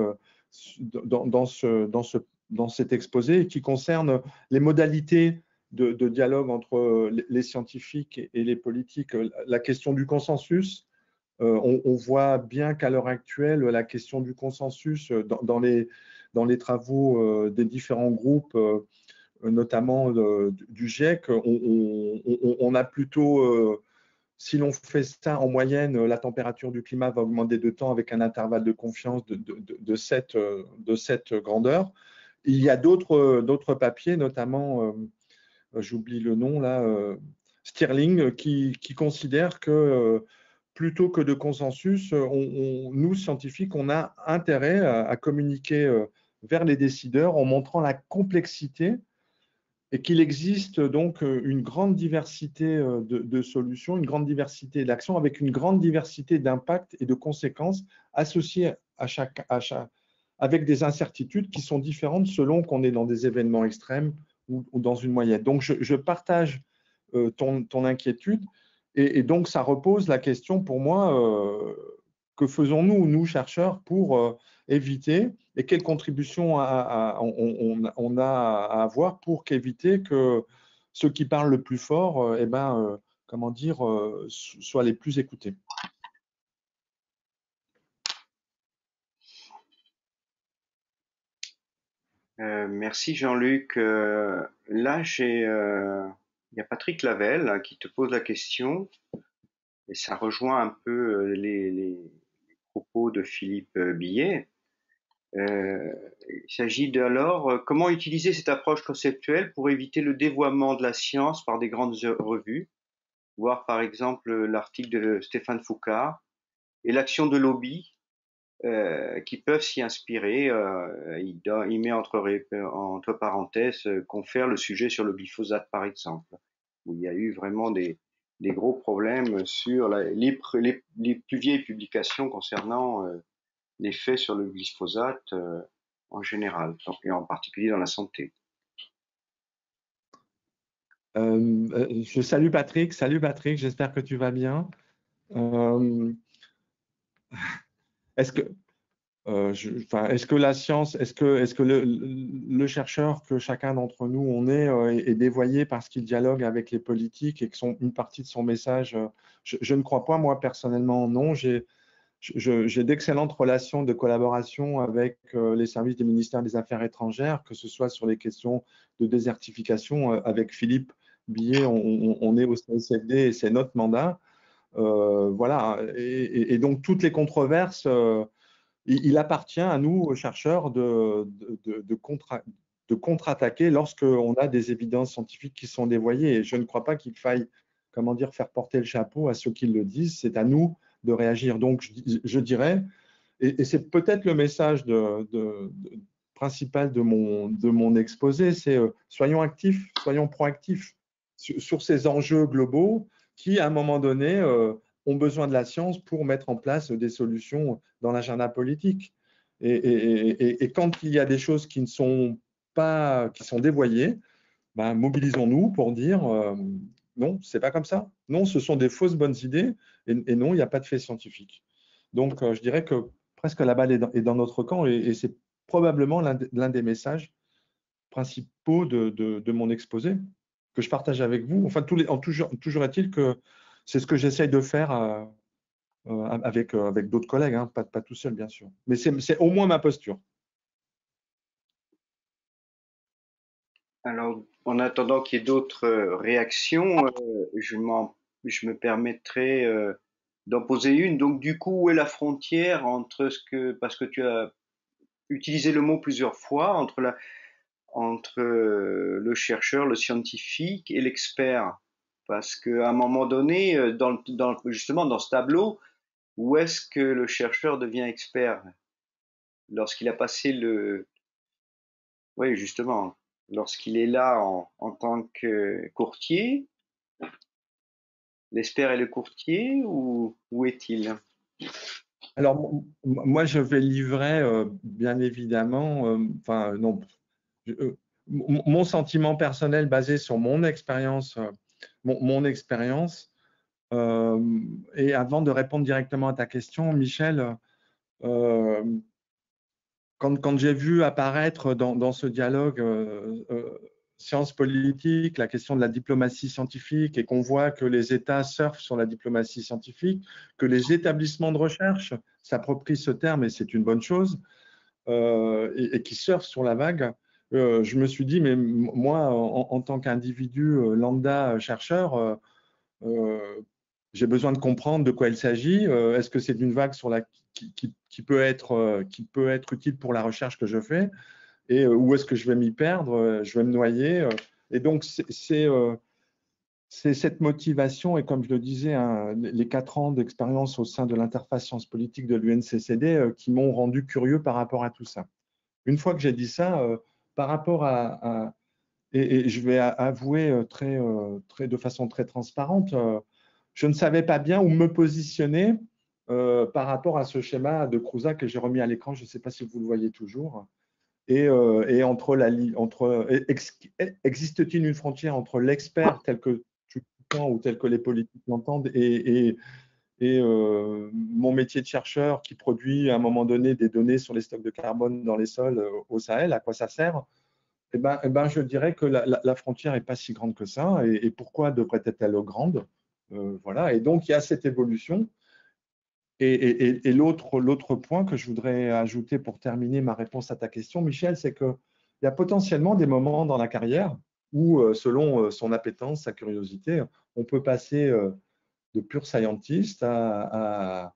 dans cet exposé, qui concernent les modalités de dialogue entre les scientifiques et les politiques. La question du consensus, on voit bien qu'à l'heure actuelle, la question du consensus dans les travaux des différents groupes, notamment du GIEC, on a plutôt si l'on fait ça en moyenne, la température du climat va augmenter de temps avec un intervalle de confiance de cette grandeur. Il y a d'autres papiers, notamment, j'oublie le nom là, Stirling, qui considère que plutôt que de consensus, nous, scientifiques, on a intérêt à communiquer vers les décideurs en montrant la complexité et qu'il existe donc une grande diversité de solutions, une grande diversité d'actions, avec une grande diversité d'impacts et de conséquences associées avec des incertitudes qui sont différentes selon qu'on est dans des événements extrêmes ou dans une moyenne. Donc, je partage ton inquiétude. Et donc, ça repose la question pour moi, que faisons-nous, nous, chercheurs, pour éviter, et quelle contribution on a à avoir pour qu'éviter que ceux qui parlent le plus fort, comment dire, soient les plus écoutés. Merci Jean-Luc. Là, il y a Patrick Lavelle hein, qui te pose la question, et ça rejoint un peu les propos de Philippe Billet. Il s'agit alors comment utiliser cette approche conceptuelle pour éviter le dévoiement de la science par des grandes revues, voir par exemple l'article de Stéphane Foucard et l'action de lobby qui peuvent s'y inspirer. Il met entre parenthèses confère le sujet sur le glyphosate par exemple, où il y a eu vraiment des gros problèmes sur les plus vieilles publications concernant les faits sur le glyphosate en général, et en particulier dans la santé. Je salue Patrick, j'espère que tu vas bien. Est-ce que la science, est-ce que le chercheur que chacun d'entre nous on est dévoyé parce qu'il dialogue avec les politiques et que une partie de son message, je ne crois pas, moi personnellement non. J'ai d'excellentes relations de collaboration avec les services des ministères des Affaires étrangères, que ce soit sur les questions de désertification. Avec Philippe Billet, on est au CSFD et c'est notre mandat. Voilà. Et donc, toutes les controverses, il appartient à nous, chercheurs, de contre-attaquer lorsqu'on a des évidences scientifiques qui sont dévoyées. Et je ne crois pas qu'il faille, comment dire, faire porter le chapeau à ceux qui le disent. C'est à nous de réagir. Donc, je dirais, et c'est peut-être le message principal de mon exposé, c'est soyons actifs, soyons proactifs sur ces enjeux globaux qui, à un moment donné, ont besoin de la science pour mettre en place des solutions dans l'agenda politique. Et quand il y a des choses qui ne sont pas, qui sont dévoyées, ben, mobilisons-nous pour dire non, c'est pas comme ça. Non, ce sont des fausses bonnes idées et non, il n'y a pas de fait scientifique. Donc, je dirais que presque la balle est dans notre camp et c'est probablement l'un des messages principaux de mon exposé que je partage avec vous. Enfin, toujours est-il que c'est ce que j'essaye de faire avec d'autres collègues, hein, pas tout seul, bien sûr. Mais c'est au moins ma posture. Alors, en attendant qu'il y ait d'autres réactions, je me permettrai d'en poser une. Donc, du coup, où est la frontière entre parce que tu as utilisé le mot plusieurs fois, entre le chercheur, le scientifique et l'expert? Parce qu'à un moment donné, justement dans ce tableau, où est-ce que le chercheur devient expert? Lorsqu'il a passé Oui, justement, lorsqu'il est là en tant que courtier, l'expert et le courtier, ou où est-il? Alors, moi, je vais livrer, bien évidemment, enfin, non, mon sentiment personnel basé sur mon expérience, mon expérience. Et avant de répondre directement à ta question, Michel, quand j'ai vu apparaître dans ce dialogue sciences politiques, la question de la diplomatie scientifique, et qu'on voit que les États surfent sur la diplomatie scientifique, que les établissements de recherche s'approprient ce terme, et c'est une bonne chose, et qui surfent sur la vague, je me suis dit, mais moi, en tant qu'individu lambda chercheur, j'ai besoin de comprendre de quoi il s'agit. Est-ce que c'est une vague qui peut être utile pour la recherche que je fais? Et où est-ce que je vais m'y perdre? Je vais me noyer. Et donc, c'est cette motivation, et comme je le disais, hein, les 4 ans d'expérience au sein de l'interface sciences politiques de l'UNCCD qui m'ont rendu curieux par rapport à tout ça. Une fois que j'ai dit ça, par rapport et je vais avouer de façon très transparente, je ne savais pas bien où me positionner par rapport à ce schéma de Crouzac que j'ai remis à l'écran. Je ne sais pas si vous le voyez toujours. Et existe-t-il une frontière entre l'expert tel que point ou tel que les politiques l'entendent mon métier de chercheur qui produit à un moment donné des données sur les stocks de carbone dans les sols au Sahel, à quoi ça sert? Je dirais que la frontière n'est pas si grande que ça. Et pourquoi devrait-elle être grande? Voilà. Et donc, il y a cette évolution. Et l'autre point que je voudrais ajouter pour terminer ma réponse à ta question, Michel, c'est qu'il y a potentiellement des moments dans la carrière où, selon son appétence, sa curiosité, on peut passer de pur scientist à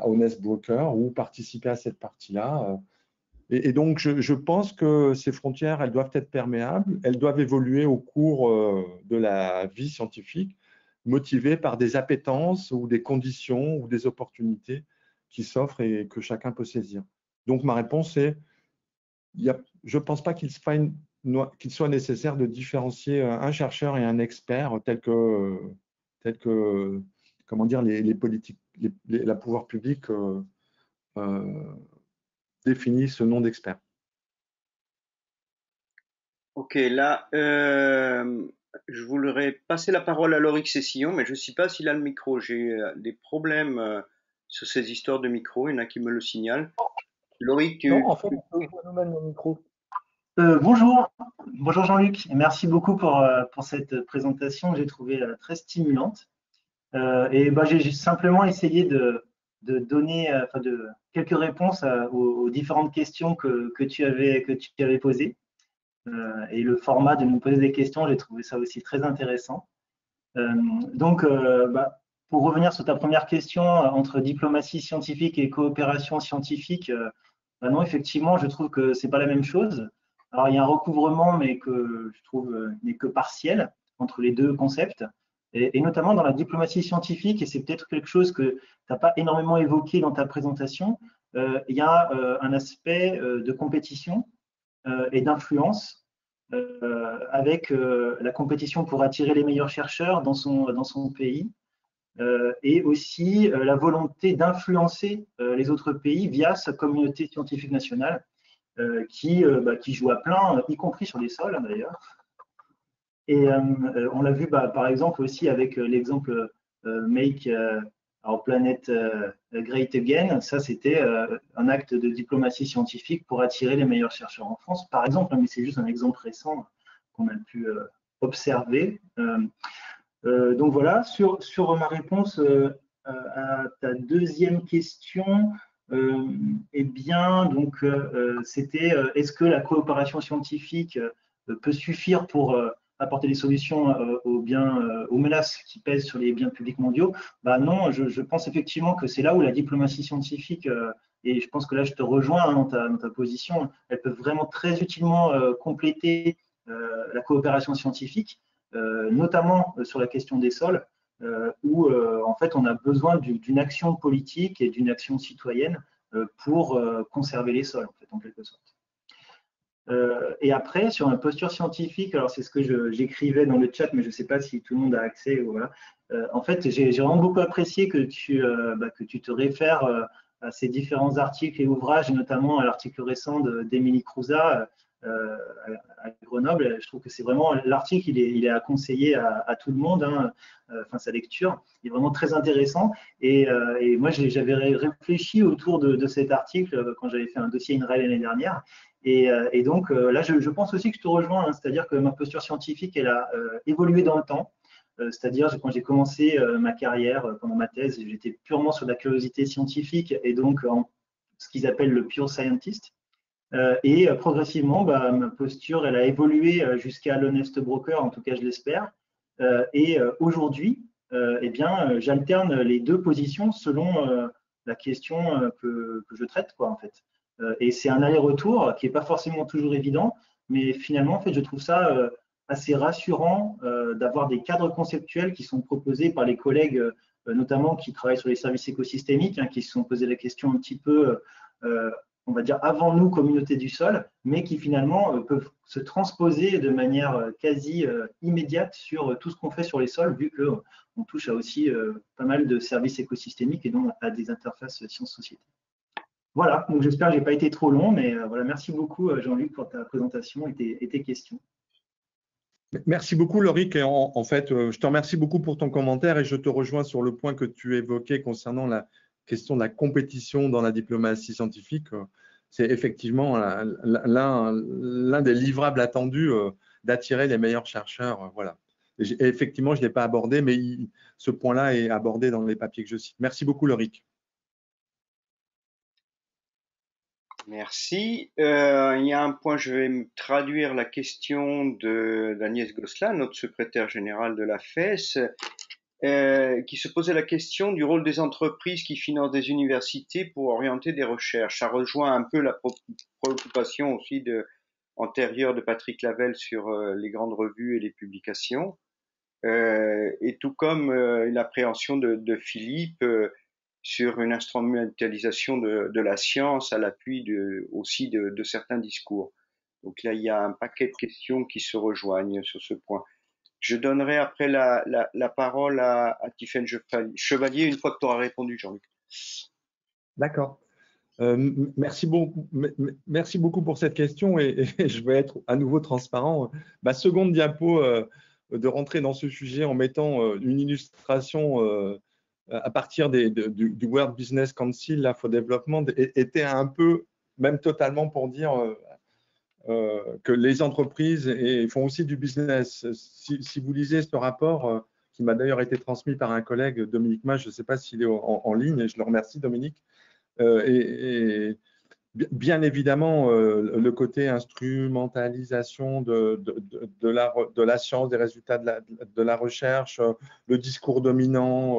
honest broker ou participer à cette partie-là. Et donc, je pense que ces frontières, elles doivent être perméables, elles doivent évoluer au cours de la vie scientifique, motivées par des appétences ou des conditions ou des opportunités qui s'offrent et que chacun peut saisir. Donc, ma réponse est, je ne pense pas qu'il soit nécessaire de différencier un chercheur et un expert tel que comment dire, les politiques, la pouvoir public définit ce nom d'expert. Ok, là, je voudrais passer la parole à Loïc Cessillon, mais je ne sais pas s'il a le micro. J'ai des problèmes sur ces histoires de micro. Il y en a qui me le signalent. Loïc, Non, en fait, on peut ouvrir nous-mêmes le micro. Bonjour, bonjour Jean-Luc. Merci beaucoup pour cette présentation que j'ai trouvée très stimulante. J'ai simplement essayé de donner quelques réponses aux différentes questions que tu avais posées. Et le format de nous poser des questions, j'ai trouvé ça aussi très intéressant. Pour revenir sur ta première question, entre diplomatie scientifique et coopération scientifique, non, effectivement, je trouve que c'est pas la même chose. Alors, il y a un recouvrement, mais que je trouve n'est que partiel entre les deux concepts, et notamment dans la diplomatie scientifique, et c'est peut-être quelque chose que tu n'as pas énormément évoqué dans ta présentation, il y a un aspect de compétition et d'influence avec la compétition pour attirer les meilleurs chercheurs dans son pays, et aussi la volonté d'influencer les autres pays via sa communauté scientifique nationale qui joue à plein, y compris sur les sols d'ailleurs. Et on l'a vu par exemple aussi avec l'exemple Make Our Planet Great Again. Ça, c'était un acte de diplomatie scientifique pour attirer les meilleurs chercheurs en France, par exemple, mais c'est juste un exemple récent qu'on a pu observer. Donc voilà, sur ma réponse à ta deuxième question, c'était est-ce que la coopération scientifique peut suffire pour apporter des solutions aux menaces qui pèsent sur les biens publics mondiaux? Non, je pense effectivement que c'est là où la diplomatie scientifique, et je pense que là je te rejoins dans ta position, elle peut vraiment très utilement compléter la coopération scientifique. Notamment sur la question des sols, où en fait on a besoin d'une action politique et d'une action citoyenne pour conserver les sols, en fait, en quelque sorte. Et après, sur une posture scientifique, alors c'est ce que j'écrivais dans le chat, mais je ne sais pas si tout le monde a accès. Voilà. En fait, j'ai vraiment beaucoup apprécié que tu te réfères à ces différents articles et ouvrages, et notamment à l'article récent d'Émilie Crouzat, à Grenoble. Je trouve que c'est vraiment l'article, il est à conseiller à tout le monde, hein, sa lecture est vraiment très intéressant. Et moi, j'avais réfléchi autour de cet article quand j'avais fait un dossier INRAE l'année dernière. Et donc là, je pense aussi que je te rejoins, hein, c'est-à-dire que ma posture scientifique, elle a évolué dans le temps. C'est-à-dire quand j'ai commencé ma carrière pendant ma thèse, j'étais purement sur la curiosité scientifique et donc ce qu'ils appellent le pure scientist. Et progressivement, ma posture, elle a évolué jusqu'à l'honest broker, en tout cas je l'espère. Et aujourd'hui, j'alterne les deux positions selon la question que je traite, quoi, en fait. Et c'est un aller-retour qui n'est pas forcément toujours évident, mais finalement, en fait, je trouve ça assez rassurant d'avoir des cadres conceptuels qui sont proposés par les collègues, notamment qui travaillent sur les services écosystémiques, hein, qui se sont posé la question un petit peu on va dire avant nous, communauté du sol, mais qui finalement peuvent se transposer de manière quasi immédiate sur tout ce qu'on fait sur les sols, vu qu'on touche à aussi pas mal de services écosystémiques et donc à des interfaces sciences-société. Voilà, donc j'espère que je n'ai pas été trop long, mais voilà, merci beaucoup Jean-Luc pour ta présentation et tes questions. Merci beaucoup, Loïc. Et en fait, je te remercie beaucoup pour ton commentaire et je te rejoins sur le point que tu évoquais concernant la question de la compétition dans la diplomatie scientifique. C'est effectivement l'un des livrables attendus d'attirer les meilleurs chercheurs. Voilà. Et effectivement, je ne l'ai pas abordé, mais ce point-là est abordé dans les papiers que je cite. Merci beaucoup, Loïc. Merci. Il y a un point, je vais traduire la question d'Agnès Gosselin, notre secrétaire générale de la FES, qui se posait la question du rôle des entreprises qui financent des universités pour orienter des recherches. Ça rejoint un peu la préoccupation aussi antérieure de Patrick Lavelle sur les grandes revues et les publications. Et tout comme l'appréhension de Philippe sur une instrumentalisation de la science à l'appui aussi de certains discours. Donc là, il y a un paquet de questions qui se rejoignent sur ce point. Je donnerai après la parole à Tiffaine Chevalier une fois que tu auras répondu, Jean-Luc. D'accord. Merci beaucoup pour cette question et je vais être à nouveau transparent. Ma seconde diapo de rentrer dans ce sujet en mettant une illustration à partir du World Business Council là, for Development était un peu, même totalement pour dire que les entreprises font aussi du business. Si vous lisez ce rapport, qui m'a d'ailleurs été transmis par un collègue, Dominique Mage, je ne sais pas s'il est en ligne, et je le remercie, Dominique, et bien évidemment, le côté instrumentalisation de la science, des résultats de la recherche, le discours dominant,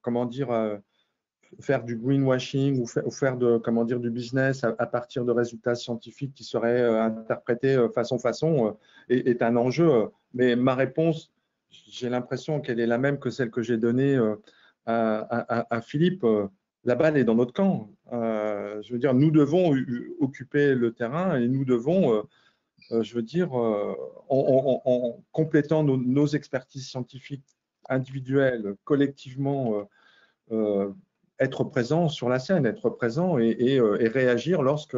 comment dire, faire du greenwashing ou faire du business à partir de résultats scientifiques qui seraient interprétés façon est un enjeu. Mais ma réponse, j'ai l'impression qu'elle est la même que celle que j'ai donnée à Philippe. La balle est dans notre camp. Je veux dire, nous devons occuper le terrain et nous devons, je veux dire, en complétant nos expertises scientifiques individuelles, collectivement, être présent sur la scène, être présent et réagir lorsque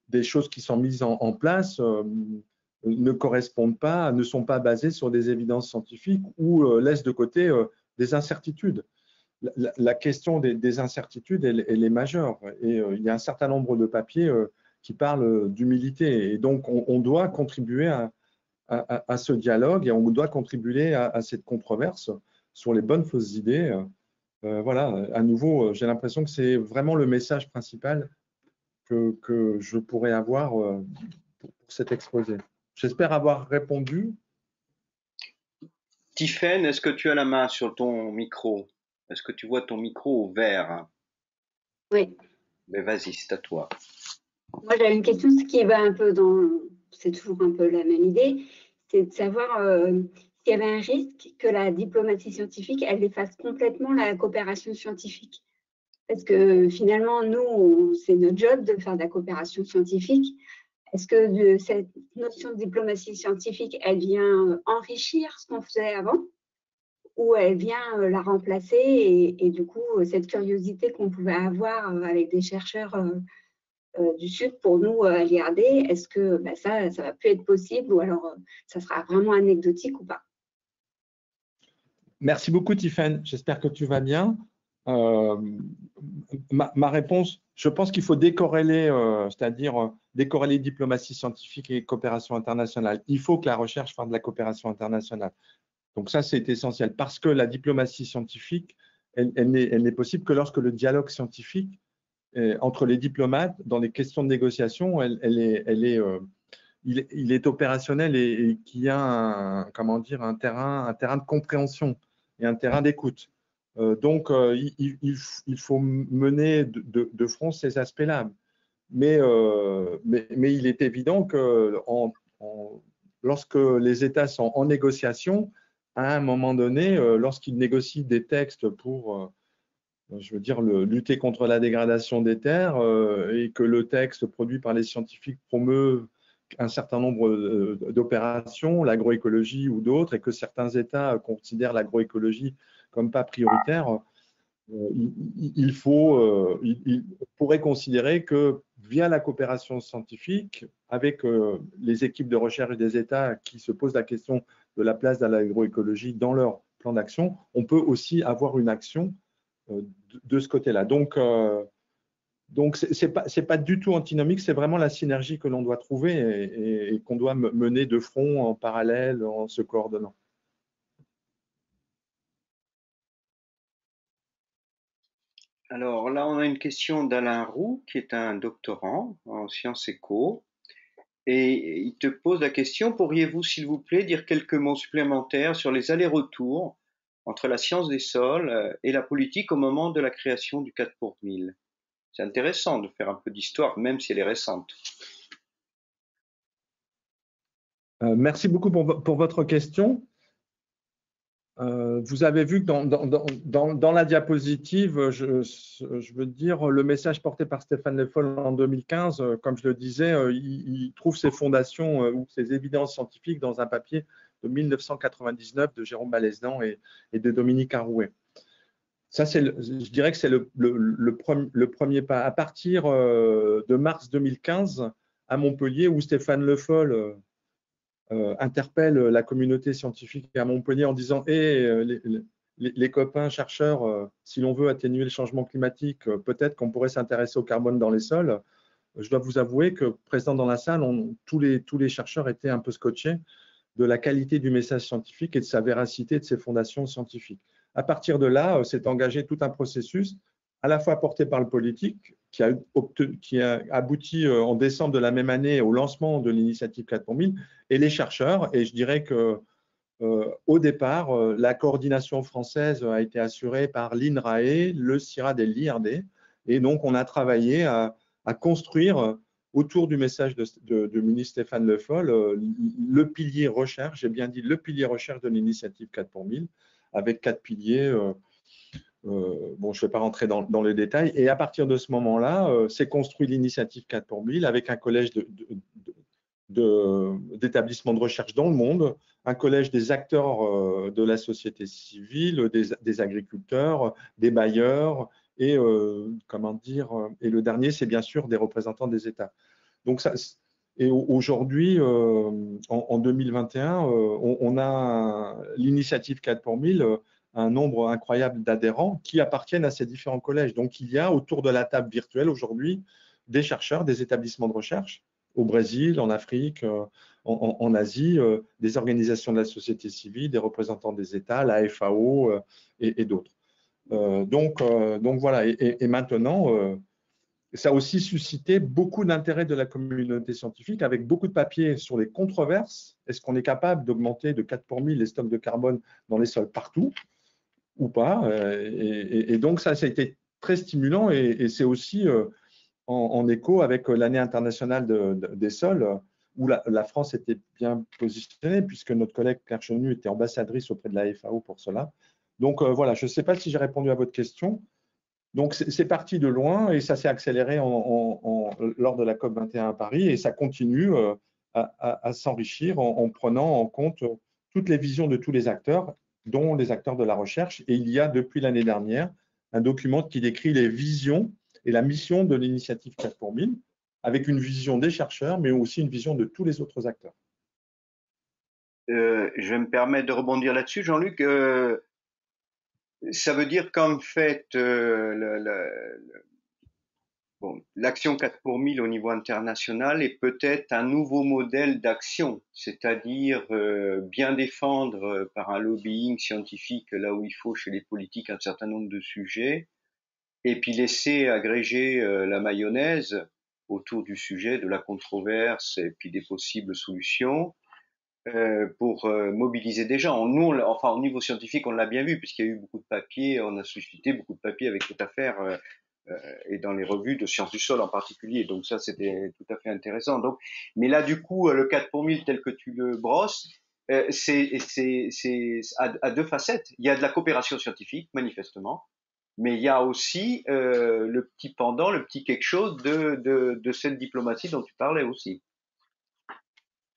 des choses qui sont mises en place ne correspondent pas, ne sont pas basées sur des évidences scientifiques ou laissent de côté des incertitudes. La question des incertitudes, elle est majeure. Et il y a un certain nombre de papiers qui parlent d'humilité. Et donc, on doit contribuer à ce dialogue et on doit contribuer à cette controverse sur les bonnes fausses idées. Voilà, à nouveau, j'ai l'impression que c'est vraiment le message principal que je pourrais avoir pour cet exposé. J'espère avoir répondu. Tiffaine, est-ce que tu as la main sur ton micro? Est-ce que tu vois ton micro au vert? Oui. Mais vas-y, c'est à toi. Moi, j'avais une question, ce qui va un peu c'est toujours un peu la même idée, c'est de savoir s'il y avait un risque que la diplomatie scientifique, elle efface complètement la coopération scientifique. Parce que finalement, nous, c'est notre job de faire de la coopération scientifique. Est-ce que cette notion de diplomatie scientifique, elle vient enrichir ce qu'on faisait avant ou elle vient la remplacer et du coup, cette curiosité qu'on pouvait avoir avec des chercheurs du Sud pour nous regarder, est-ce que ça ne va plus être possible ou alors ça sera vraiment anecdotique ou pas? Merci beaucoup, Tiffaine. J'espère que tu vas bien. Ma réponse, je pense qu'il faut décorréler, c'est-à-dire décorréler diplomatie scientifique et coopération internationale. Il faut que la recherche fasse de la coopération internationale. Donc ça, c'est essentiel parce que la diplomatie scientifique, elle n'est possible que lorsque le dialogue scientifique entre les diplomates dans les questions de négociation, il est opérationnel et qu'il y a un terrain de compréhension et un terrain d'écoute. Donc, il faut mener de front ces aspects-là. Mais il est évident que lorsque les États sont en négociation, à un moment donné, lorsqu'ils négocient des textes pour, je veux dire, lutter contre la dégradation des terres et que le texte produit par les scientifiques promeut un certain nombre d'opérations, l'agroécologie ou d'autres, et que certains États considèrent l'agroécologie comme pas prioritaire, il pourrait considérer que via la coopération scientifique, avec les équipes de recherche des États qui se posent la question de la place de l'agroécologie dans leur plan d'action, on peut aussi avoir une action de ce côté-là. Donc, ce n'est pas du tout antinomique, c'est vraiment la synergie que l'on doit trouver et qu'on doit mener de front, en parallèle, en se coordonnant. Alors là, on a une question d'Alain Roux, qui est un doctorant en sciences éco. Et il te pose la question, pourriez-vous, s'il vous plaît, dire quelques mots supplémentaires sur les allers-retours entre la science des sols et la politique au moment de la création du 4 pour 1000? C'est intéressant de faire un peu d'histoire, même si elle est récente. Merci beaucoup pour votre question. Vous avez vu que dans la diapositive, je veux dire, le message porté par Stéphane Le Foll en 2015, comme je le disais, il trouve ses fondations ou ses évidences scientifiques dans un papier de 1999 de Jérôme Balesdan et de Dominique Arouet. Ça, je dirais que c'est le premier pas. À partir de mars 2015, à Montpellier, où Stéphane Le Foll interpelle la communauté scientifique à Montpellier en disant les copains chercheurs, si l'on veut atténuer le changement climatique, peut-être qu'on pourrait s'intéresser au carbone dans les sols. Je dois vous avouer que, présent dans la salle, tous les chercheurs étaient un peu scotchés de la qualité du message scientifique et de sa véracité de ses fondations scientifiques. À partir de là, s'est engagé tout un processus, à la fois porté par le politique, qui a abouti en décembre de la même année au lancement de l'initiative 4 pour 1000, et les chercheurs. Et je dirais que au départ, la coordination française a été assurée par l'INRAE, le CIRAD et l'IRD. Et donc, on a travaillé à construire autour du message de ministre Stéphane Le Foll le pilier recherche, j'ai bien dit le pilier recherche de l'initiative 4 pour 1000, avec 4 piliers. Bon, je ne vais pas rentrer dans les détails. Et à partir de ce moment-là, s'est construit l'initiative 4 pour 1000 avec un collège d'établissements de recherche dans le monde, un collège des acteurs de la société civile, des agriculteurs, des bailleurs, et comment dire, et le dernier, c'est bien sûr des représentants des États. Donc ça, et aujourd'hui, en 2021, on a l'initiative 4 pour 1000, un nombre incroyable d'adhérents qui appartiennent à ces différents collèges. Donc il y a autour de la table virtuelle aujourd'hui des chercheurs, des établissements de recherche au Brésil, en Afrique, en Asie, des organisations de la société civile, des représentants des États, la FAO et d'autres. Donc voilà, et maintenant, ça a aussi suscité beaucoup d'intérêt de la communauté scientifique avec beaucoup de papiers sur les controverses. Est-ce qu'on est capable d'augmenter de 4 pour 1000 les stocks de carbone dans les sols partout ou pas? Et donc ça a été très stimulant et c'est aussi en écho avec l'année internationale des sols, où la France était bien positionnée, puisque notre collègue Claire Chenu était ambassadrice auprès de la FAO pour cela. Donc voilà, je ne sais pas si j'ai répondu à votre question. Donc c'est parti de loin et ça s'est accéléré lors de la COP21 à Paris et ça continue à s'enrichir en prenant en compte toutes les visions de tous les acteurs, dont les acteurs de la recherche. Et il y a depuis l'année dernière un document qui décrit les visions et la mission de l'initiative 4 pour 1000, avec une vision des chercheurs, mais aussi une vision de tous les autres acteurs. Je me permets de rebondir là-dessus, Jean-Luc. Ça veut dire qu'en fait, l'action 4 pour 1000 au niveau international est peut-être un nouveau modèle d'action, c'est-à-dire bien défendre par un lobbying scientifique là où il faut chez les politiques un certain nombre de sujets, et puis laisser agréger la mayonnaise autour du sujet, de la controverse et puis des possibles solutions pour mobiliser des gens. Nous, enfin au niveau scientifique, on l'a bien vu puisqu'il y a eu beaucoup de papiers, on a suscité beaucoup de papiers avec cette affaire et dans les revues de sciences du sol en particulier. Donc ça, c'était tout à fait intéressant. Donc, mais là, du coup, le 4 pour 1000 tel que tu le brosses, c'est à deux facettes. Il y a de la coopération scientifique, manifestement, mais il y a aussi le petit pendant, le petit quelque chose de cette diplomatie dont tu parlais aussi.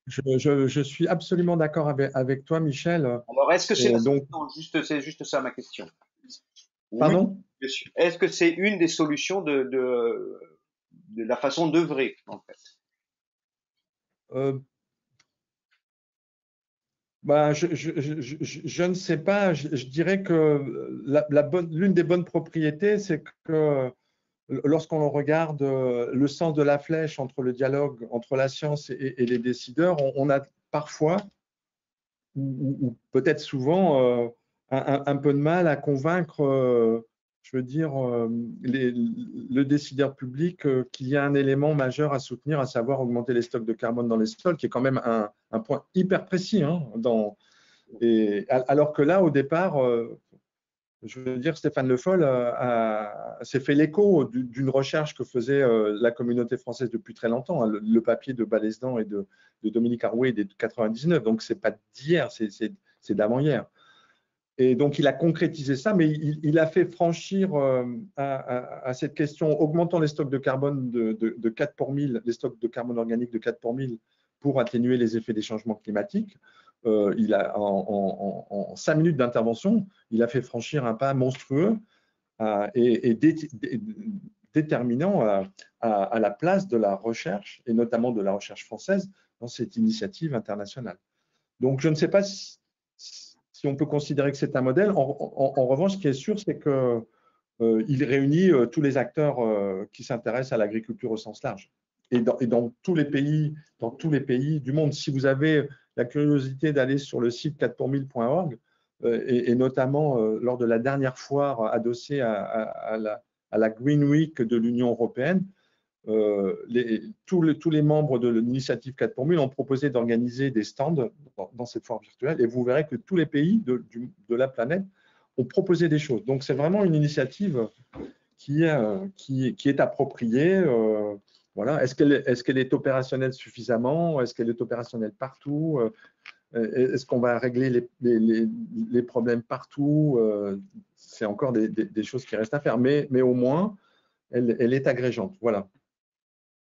Je suis absolument d'accord avec toi, Michel. Alors, est-ce que c'est c'est juste ça ma question. Pardon? Oui, est-ce que c'est une des solutions de la façon d'œuvrer, en fait. Je ne sais pas. Je dirais que l'une des bonnes propriétés, c'est que lorsqu'on regarde le sens de la flèche entre le dialogue entre la science et les décideurs, on a parfois, ou peut-être souvent, un peu de mal à convaincre, je veux dire, le décideur public qu'il y a un élément majeur à soutenir, à savoir augmenter les stocks de carbone dans les sols, qui est quand même un point hyper précis. Hein, alors que là, au départ, je veux dire, Stéphane Le Foll s'est fait l'écho d'une recherche que faisait la communauté française depuis très longtemps, hein, le papier de Balesdan et de Dominique Arouet de 99. Donc, ce n'est pas d'hier, c'est d'avant-hier. Et donc, il a concrétisé ça, mais il a fait franchir à cette question, augmentant les stocks de carbone de 4 pour 1000, les stocks de carbone organique de 4 pour 1000 pour atténuer les effets des changements climatiques. En 5 minutes d'intervention, il a fait franchir un pas monstrueux et déterminant à la place de la recherche, et notamment de la recherche française, dans cette initiative internationale. Donc, je ne sais pas si on peut considérer que c'est un modèle. En revanche, ce qui est sûr, c'est qu'il réunit tous les acteurs qui s'intéressent à l'agriculture au sens large. Et dans tous les pays du monde, si vous avez la curiosité d'aller sur le site 4pour1000.org, et notamment lors de la dernière foire adossée à la Green Week de l'Union européenne, tous les membres de l'initiative 4 pour 1000 ont proposé d'organiser des stands dans cette foire virtuelle, et vous verrez que tous les pays de la planète ont proposé des choses. Donc, c'est vraiment une initiative qui est appropriée. Voilà. Est-ce qu'elle est opérationnelle suffisamment? Est-ce qu'elle est opérationnelle partout? Est-ce qu'on va régler les problèmes partout? C'est encore des choses qui restent à faire, mais au moins, elle est agrégeante. Voilà.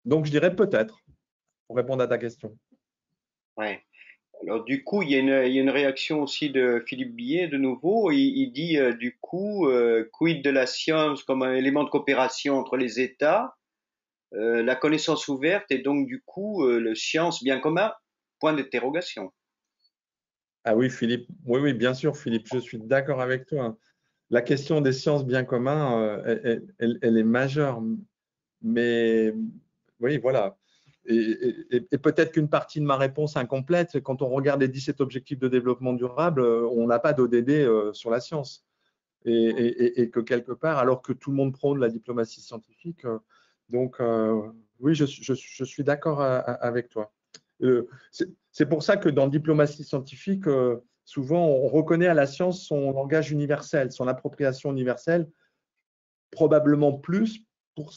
Donc, je dirais peut-être, pour répondre à ta question. Ouais. Alors, du coup, il y a une réaction aussi de Philippe Billet, de nouveau. Il dit, du coup, quid de la science comme un élément de coopération entre les États, la connaissance ouverte et donc, du coup, le science bien commun, point d'interrogation. Ah oui, Philippe. Oui, bien sûr, Philippe, je suis d'accord avec toi. La question des sciences bien communs, elle est majeure. Mais oui, voilà. Et peut-être qu'une partie de ma réponse incomplète, c'est quand on regarde les 17 objectifs de développement durable, on n'a pas d'ODD sur la science. Et que quelque part, alors que tout le monde prône la diplomatie scientifique, donc oui, je suis d'accord avec toi. C'est pour ça que dans la diplomatie scientifique, souvent on reconnaît à la science son langage universel, son appropriation universelle, probablement plus pour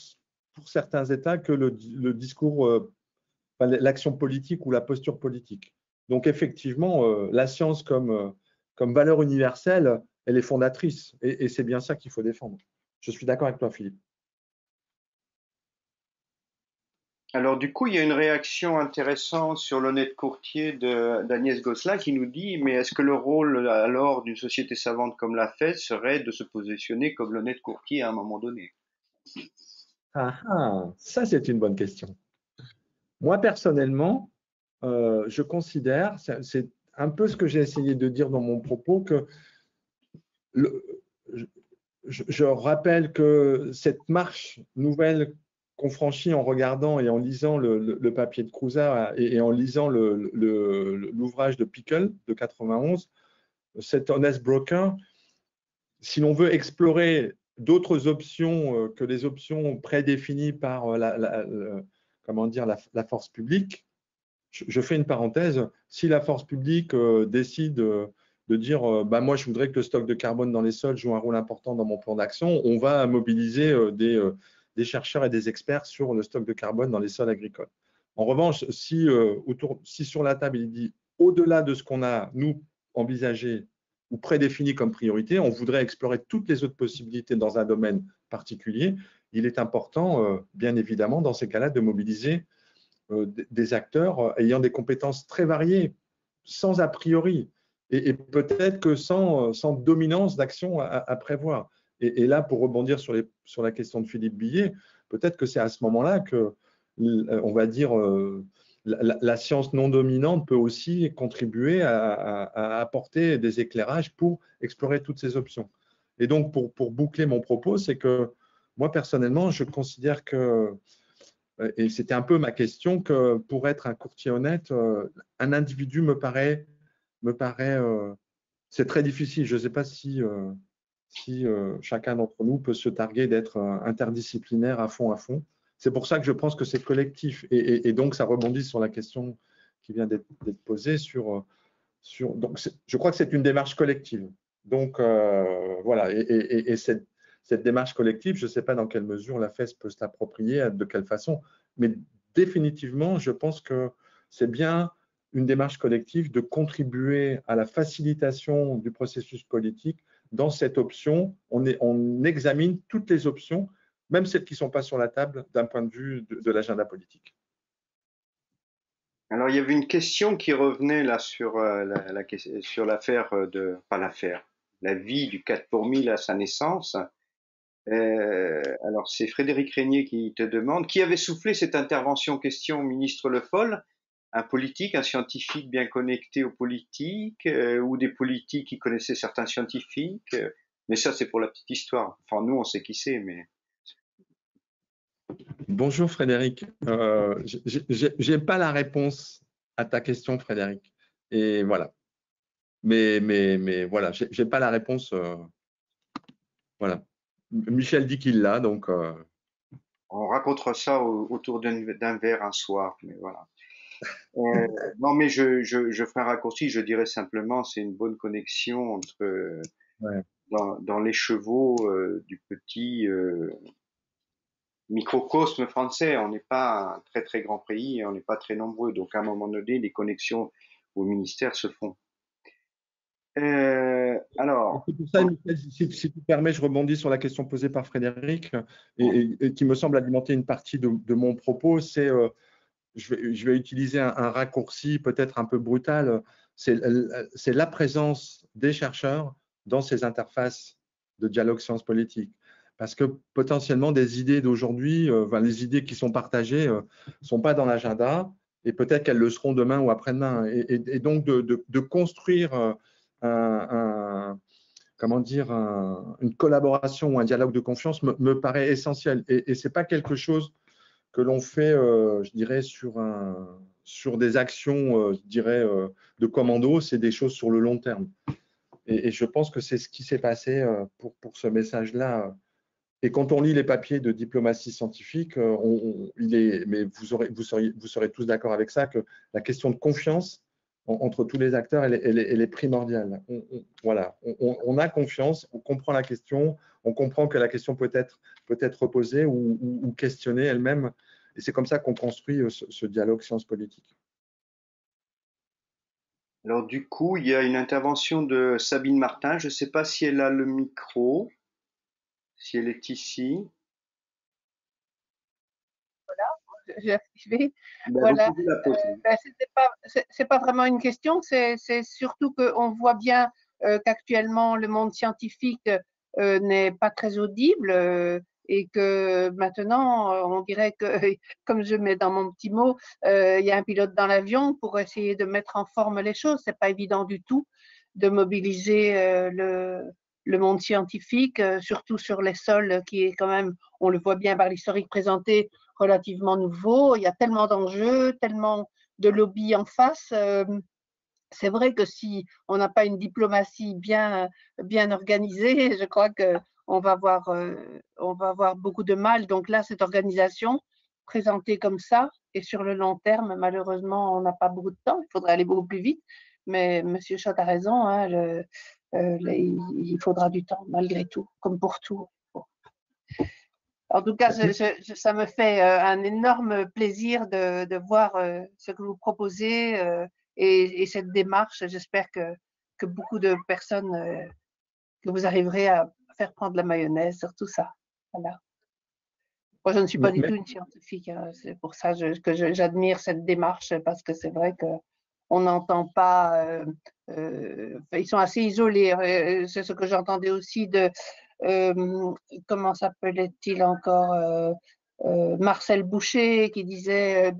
certains États que le discours, l'action politique ou la posture politique. Donc effectivement, la science comme valeur universelle, elle est fondatrice, et c'est bien ça qu'il faut défendre. Je suis d'accord avec toi, Philippe. Alors du coup, il y a une réaction intéressante sur l'honnête courtier d'Agnès Gosselin qui nous dit, mais est-ce que le rôle alors d'une société savante comme la FED serait de se positionner comme l'honnête courtier à un moment donné? Ça c'est une bonne question. Moi personnellement, je considère, c'est un peu ce que j'ai essayé de dire dans mon propos, que je rappelle que cette marche nouvelle qu'on franchit en regardant et en lisant le papier de Crouza et en lisant l'ouvrage de Pickle de 91, cet honest broker, si l'on veut explorer d'autres options que les options prédéfinies par comment dire, la force publique, je fais une parenthèse, si la force publique décide de dire bah, moi je voudrais que le stock de carbone dans les sols joue un rôle important dans mon plan d'action, on va mobiliser des chercheurs et des experts sur le stock de carbone dans les sols agricoles. En revanche, si sur la table il dit au-delà de ce qu'on a nous envisagé ou prédéfini comme priorité, on voudrait explorer toutes les autres possibilités dans un domaine particulier, il est important bien évidemment dans ces cas-là de mobiliser des acteurs ayant des compétences très variées, sans a priori, et peut-être que sans dominance d'action à prévoir. Et là, pour rebondir sur la question de Philippe Billet, peut-être que c'est à ce moment-là que, on va dire, la science non dominante peut aussi contribuer à apporter des éclairages pour explorer toutes ces options. Et donc, pour boucler mon propos, c'est que moi, personnellement, je considère que, et c'était un peu ma question, que pour être un courtier honnête, un individu me paraît c'est très difficile. Je ne sais pas si chacun d'entre nous peut se targuer d'être interdisciplinaire à fond. C'est pour ça que je pense que c'est collectif. Et donc, ça rebondit sur la question qui vient d'être posée donc, je crois que c'est une démarche collective. Donc, voilà. Et cette démarche collective, je ne sais pas dans quelle mesure la FES peut se l'approprier, de quelle façon, mais définitivement, je pense que c'est bien une démarche collective de contribuer à la facilitation du processus politique. Dans cette option, on examine toutes les options, même celles qui ne sont pas sur la table d'un point de vue de l'agenda politique. Alors, il y avait une question qui revenait là sur sur l'affaire pas l'affaire, la vie du 4 pour 1000 à sa naissance. Alors, c'est Frédéric Régnier qui te demande qui avait soufflé cette intervention question au ministre Le Foll, un politique, un scientifique bien connecté aux politiques, ou des politiques qui connaissaient certains scientifiques. Mais ça, c'est pour la petite histoire. Enfin, nous, on sait qui c'est, mais. Bonjour Frédéric. Je n'ai pas la réponse à ta question, Frédéric. Et voilà. Mais voilà, je n'ai pas la réponse. Voilà. Michel dit qu'il l'a, donc. On racontera ça autour d'un verre un soir, mais voilà. Non, mais je ferai un raccourci, je dirais simplement, c'est une bonne connexion entre dans les chevaux du petit microcosme français. On n'est pas un très très grand pays et on n'est pas très nombreux, donc à un moment donné, les connexions au ministère se font. Alors, c'est pour ça, si tu permets, je rebondis sur la question posée par Frédéric et qui me semble alimenter une partie de mon propos. C'est, je vais utiliser un raccourci peut-être un peu brutal. C'est la présence des chercheurs dans ces interfaces de dialogue sciences politiques. Parce que potentiellement, des idées d'aujourd'hui, les idées qui sont partagées ne sont pas dans l'agenda et peut-être qu'elles le seront demain ou après-demain. Et donc, de construire comment dire, une collaboration ou un dialogue de confiance me paraît essentiel. Et ce n'est pas quelque chose que l'on fait, je dirais, sur des actions, je dirais, de commando, c'est des choses sur le long terme. Et je pense que c'est ce qui s'est passé pour ce message-là. Et quand on lit les papiers de diplomatie scientifique, mais vous serez tous d'accord avec ça, que la question de confiance entre tous les acteurs, elle est primordiale. Voilà, on a confiance, on comprend la question, on comprend que la question peut être reposée ou questionnée elle-même. Et c'est comme ça qu'on construit ce dialogue sciences politiques. alors du coup, il y a une intervention de Sabine Martin. Je ne sais pas si elle a le micro, si elle est ici. J'ai activé. Ben, Voilà. vous pouvez la poser. C'est pas vraiment une question, c'est surtout qu'on voit bien qu'actuellement le monde scientifique n'est pas très audible et que maintenant on dirait que, comme je mets dans mon petit mot, il y a un pilote dans l'avion pour essayer de mettre en forme les choses. C'est pas évident du tout de mobiliser le monde scientifique, surtout sur les sols qui est quand même, on le voit bien par l'historique présenté, relativement nouveau. Il y a tellement d'enjeux, tellement de lobbies en face. C'est vrai que si on n'a pas une diplomatie bien organisée, je crois qu'on va avoir beaucoup de mal. Donc là, cette organisation présentée comme ça et sur le long terme, malheureusement, on n'a pas beaucoup de temps. Il faudrait aller beaucoup plus vite. Mais M. Schott a raison, hein, il faudra du temps malgré tout, comme pour tout. En tout cas, ça me fait un énorme plaisir de voir ce que vous proposez et cette démarche. J'espère que beaucoup de personnes, que vous arriverez à faire prendre la mayonnaise sur tout ça. Voilà. Moi, je ne suis pas du tout une scientifique. Hein. C'est pour ça que j'admire cette démarche parce que c'est vrai qu'on n'entend pas. Ils sont assez isolés. C'est ce que j'entendais aussi de. Comment s'appelait-il encore Marcel Boucher qui disait,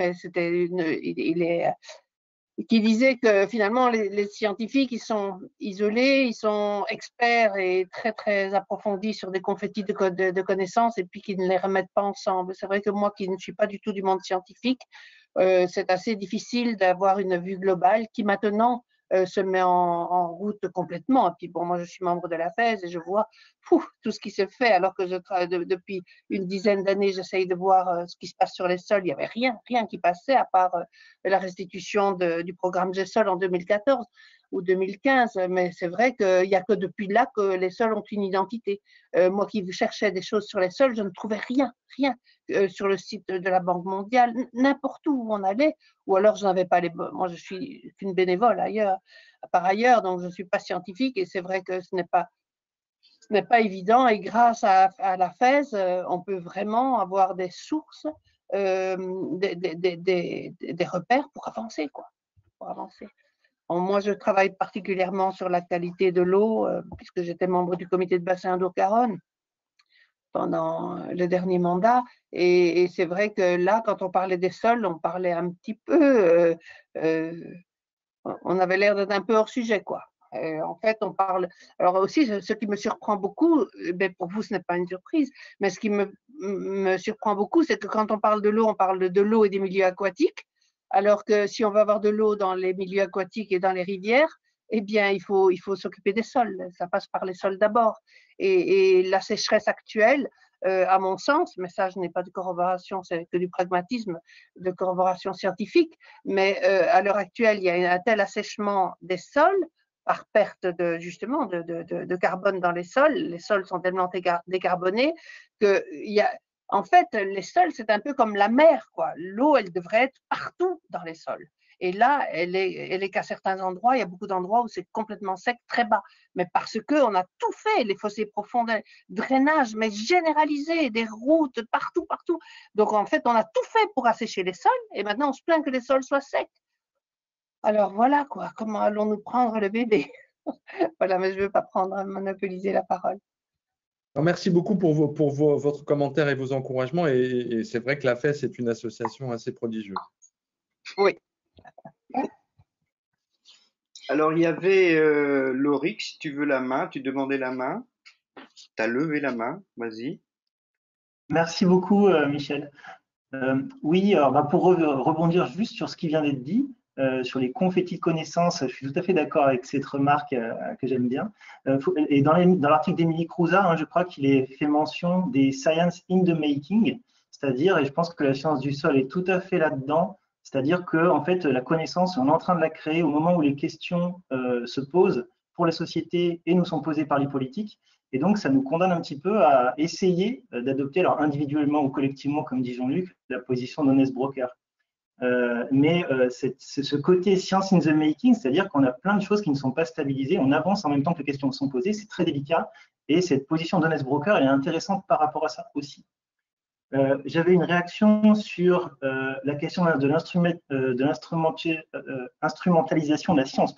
qui disait que finalement les scientifiques ils sont isolés, ils sont experts et très très approfondis sur des confettis de connaissances et puis qu'ils ne les remettent pas ensemble. C'est vrai que moi qui ne suis pas du tout du monde scientifique, c'est assez difficile d'avoir une vue globale qui maintenant se met en route complètement. Et puis bon, moi je suis membre de la FES et je vois tout ce qui se fait alors que je travaille depuis une dizaine d'années, j'essaye de voir ce qui se passe sur les sols. Il n'y avait rien qui passait à part la restitution du programme GESOL en 2014 ou 2015, mais c'est vrai qu'il n'y a que depuis là que les sols ont une identité. Moi qui cherchais des choses sur les sols, je ne trouvais rien sur le site de la Banque mondiale, n'importe où on allait, ou alors je n'avais pas les... Moi, je suis qu'une bénévole par ailleurs, donc je ne suis pas scientifique et c'est vrai que ce n'est pas évident et grâce à la FES, on peut vraiment avoir des sources, des repères pour avancer, quoi. Pour avancer. Moi, je travaille particulièrement sur la qualité de l'eau, puisque j'étais membre du comité de bassin d'eau-Garonne pendant le dernier mandat. Et c'est vrai que là, quand on parlait des sols, on parlait un petit peu, on avait l'air d'être un peu hors sujet, quoi. En fait, on parle. Alors aussi, ce qui me surprend beaucoup, pour vous, ce n'est pas une surprise, mais ce qui me surprend beaucoup, c'est que quand on parle de l'eau, on parle de l'eau et des milieux aquatiques, alors que si on veut avoir de l'eau dans les milieux aquatiques et dans les rivières, eh bien, il faut s'occuper des sols. Ça passe par les sols d'abord. Et la sécheresse actuelle, à mon sens, mais ça, je n'ai pas de corroboration, c'est que du pragmatisme, de corroboration scientifique, mais à l'heure actuelle, il y a un tel assèchement des sols par perte justement de carbone dans les sols sont tellement décarbonés que en fait, les sols, c'est un peu comme la mer, quoi. L'eau, elle devrait être partout dans les sols. Et là, elle est qu'à certains endroits, il y a beaucoup d'endroits où c'est complètement sec, très bas. Mais parce qu'on a tout fait, les fossés profonds, drainage, mais généralisé, des routes partout. Donc, en fait, on a tout fait pour assécher les sols et maintenant, on se plaint que les sols soient secs. Alors, voilà, quoi. Comment allons-nous prendre le bébé? Voilà, mais je ne veux pas monopoliser la parole. Alors, merci beaucoup pour votre commentaire et vos encouragements. Et c'est vrai que la FES est une association assez prodigieuse. Oui. Alors, il y avait Lauric, si tu veux la main, tu demandais la main. Tu as levé la main, vas-y. Merci beaucoup, Michel. Oui, alors, pour rebondir juste sur ce qui vient d'être dit, sur les confettis de connaissances, je suis tout à fait d'accord avec cette remarque que j'aime bien. Et dans l'article d'Émilie Crouzat, hein, je crois qu'il est fait mention des science in the making, c'est-à-dire, et je pense que la science du sol est tout à fait là-dedans, c'est-à-dire que en fait, la connaissance, on est en train de la créer au moment où les questions se posent pour la société et nous sont posées par les politiques. Et donc, ça nous condamne un petit peu à essayer d'adopter, alors individuellement ou collectivement, comme dit Jean-Luc, la position d'honest broker. Mais c'est ce côté science in the making, c'est-à-dire qu'on a plein de choses qui ne sont pas stabilisées, on avance en même temps que les questions sont posées, c'est très délicat, et cette position d'honest broker, elle est intéressante par rapport à ça aussi. J'avais une réaction sur la question de l'instrumentalisation de la science,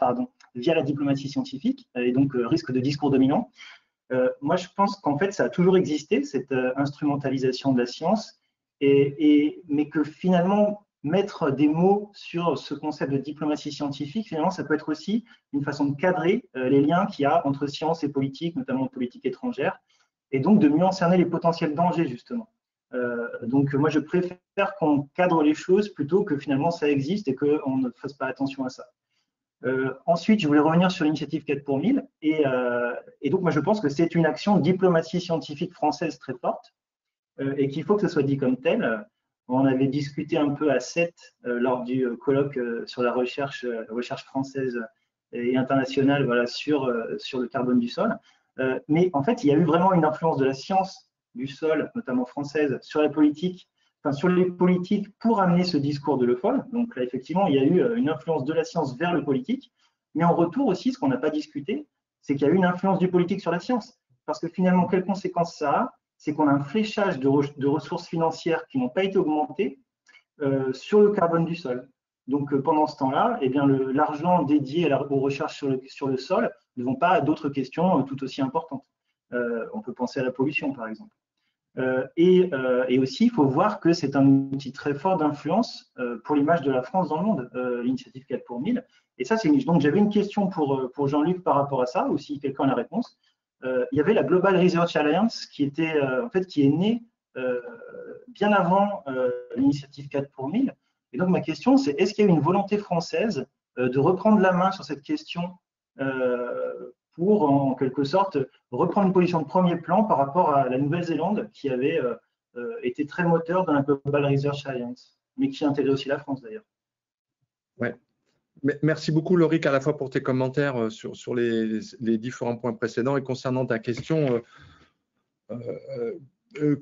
via la diplomatie scientifique, et donc risque de discours dominant. Moi, je pense qu'en fait, ça a toujours existé, cette instrumentalisation de la science, mais que finalement, mettre des mots sur ce concept de diplomatie scientifique, finalement, ça peut être aussi une façon de cadrer les liens qu'il y a entre science et politique, notamment politique étrangère, et donc de mieux en cerner les potentiels dangers, justement. Donc, moi, je préfère qu'on cadre les choses plutôt que finalement ça existe et qu'on ne fasse pas attention à ça. Ensuite, je voulais revenir sur l'initiative 4 pour 1000. Et donc, moi, je pense que c'est une action de diplomatie scientifique française très forte et qu'il faut que ce soit dit comme tel. On avait discuté un peu à 7 lors du colloque sur la recherche française et internationale, voilà, sur le carbone du sol. Mais en fait, il y a eu vraiment une influence de la science du sol, notamment française, sur la politique, sur les politiques pour amener ce discours de Le Foll. Donc là, effectivement, il y a eu une influence de la science vers le politique, mais en retour aussi, ce qu'on n'a pas discuté, c'est qu'il y a eu une influence du politique sur la science. Parce que finalement, quelles conséquences ça a? C'est qu'on a un fléchage de ressources financières qui n'ont pas été augmentées sur le carbone du sol. Donc pendant ce temps-là, eh bien l'argent dédié aux recherches sur le sol ne vont pas à d'autres questions tout aussi importantes. On peut penser à la pollution, par exemple. Et aussi, il faut voir que c'est un outil très fort d'influence pour l'image de la France dans le monde, l'initiative 4 pour 1000. Et ça, donc j'avais une question pour Jean-Luc par rapport à ça, ou si quelqu'un a la réponse. Il y avait la Global Research Alliance qui était en fait qui est née bien avant l'initiative 4 pour 1000. Et donc ma question, c'est est-ce qu'il y a une volonté française de reprendre la main sur cette question pour, en quelque sorte, reprendre une position de premier plan par rapport à la Nouvelle-Zélande, qui avait été très moteur dans la Global Research Alliance, mais qui intégrait aussi la France, d'ailleurs. Ouais. Merci beaucoup, Lauric, à la fois pour tes commentaires sur les différents points précédents et concernant ta question,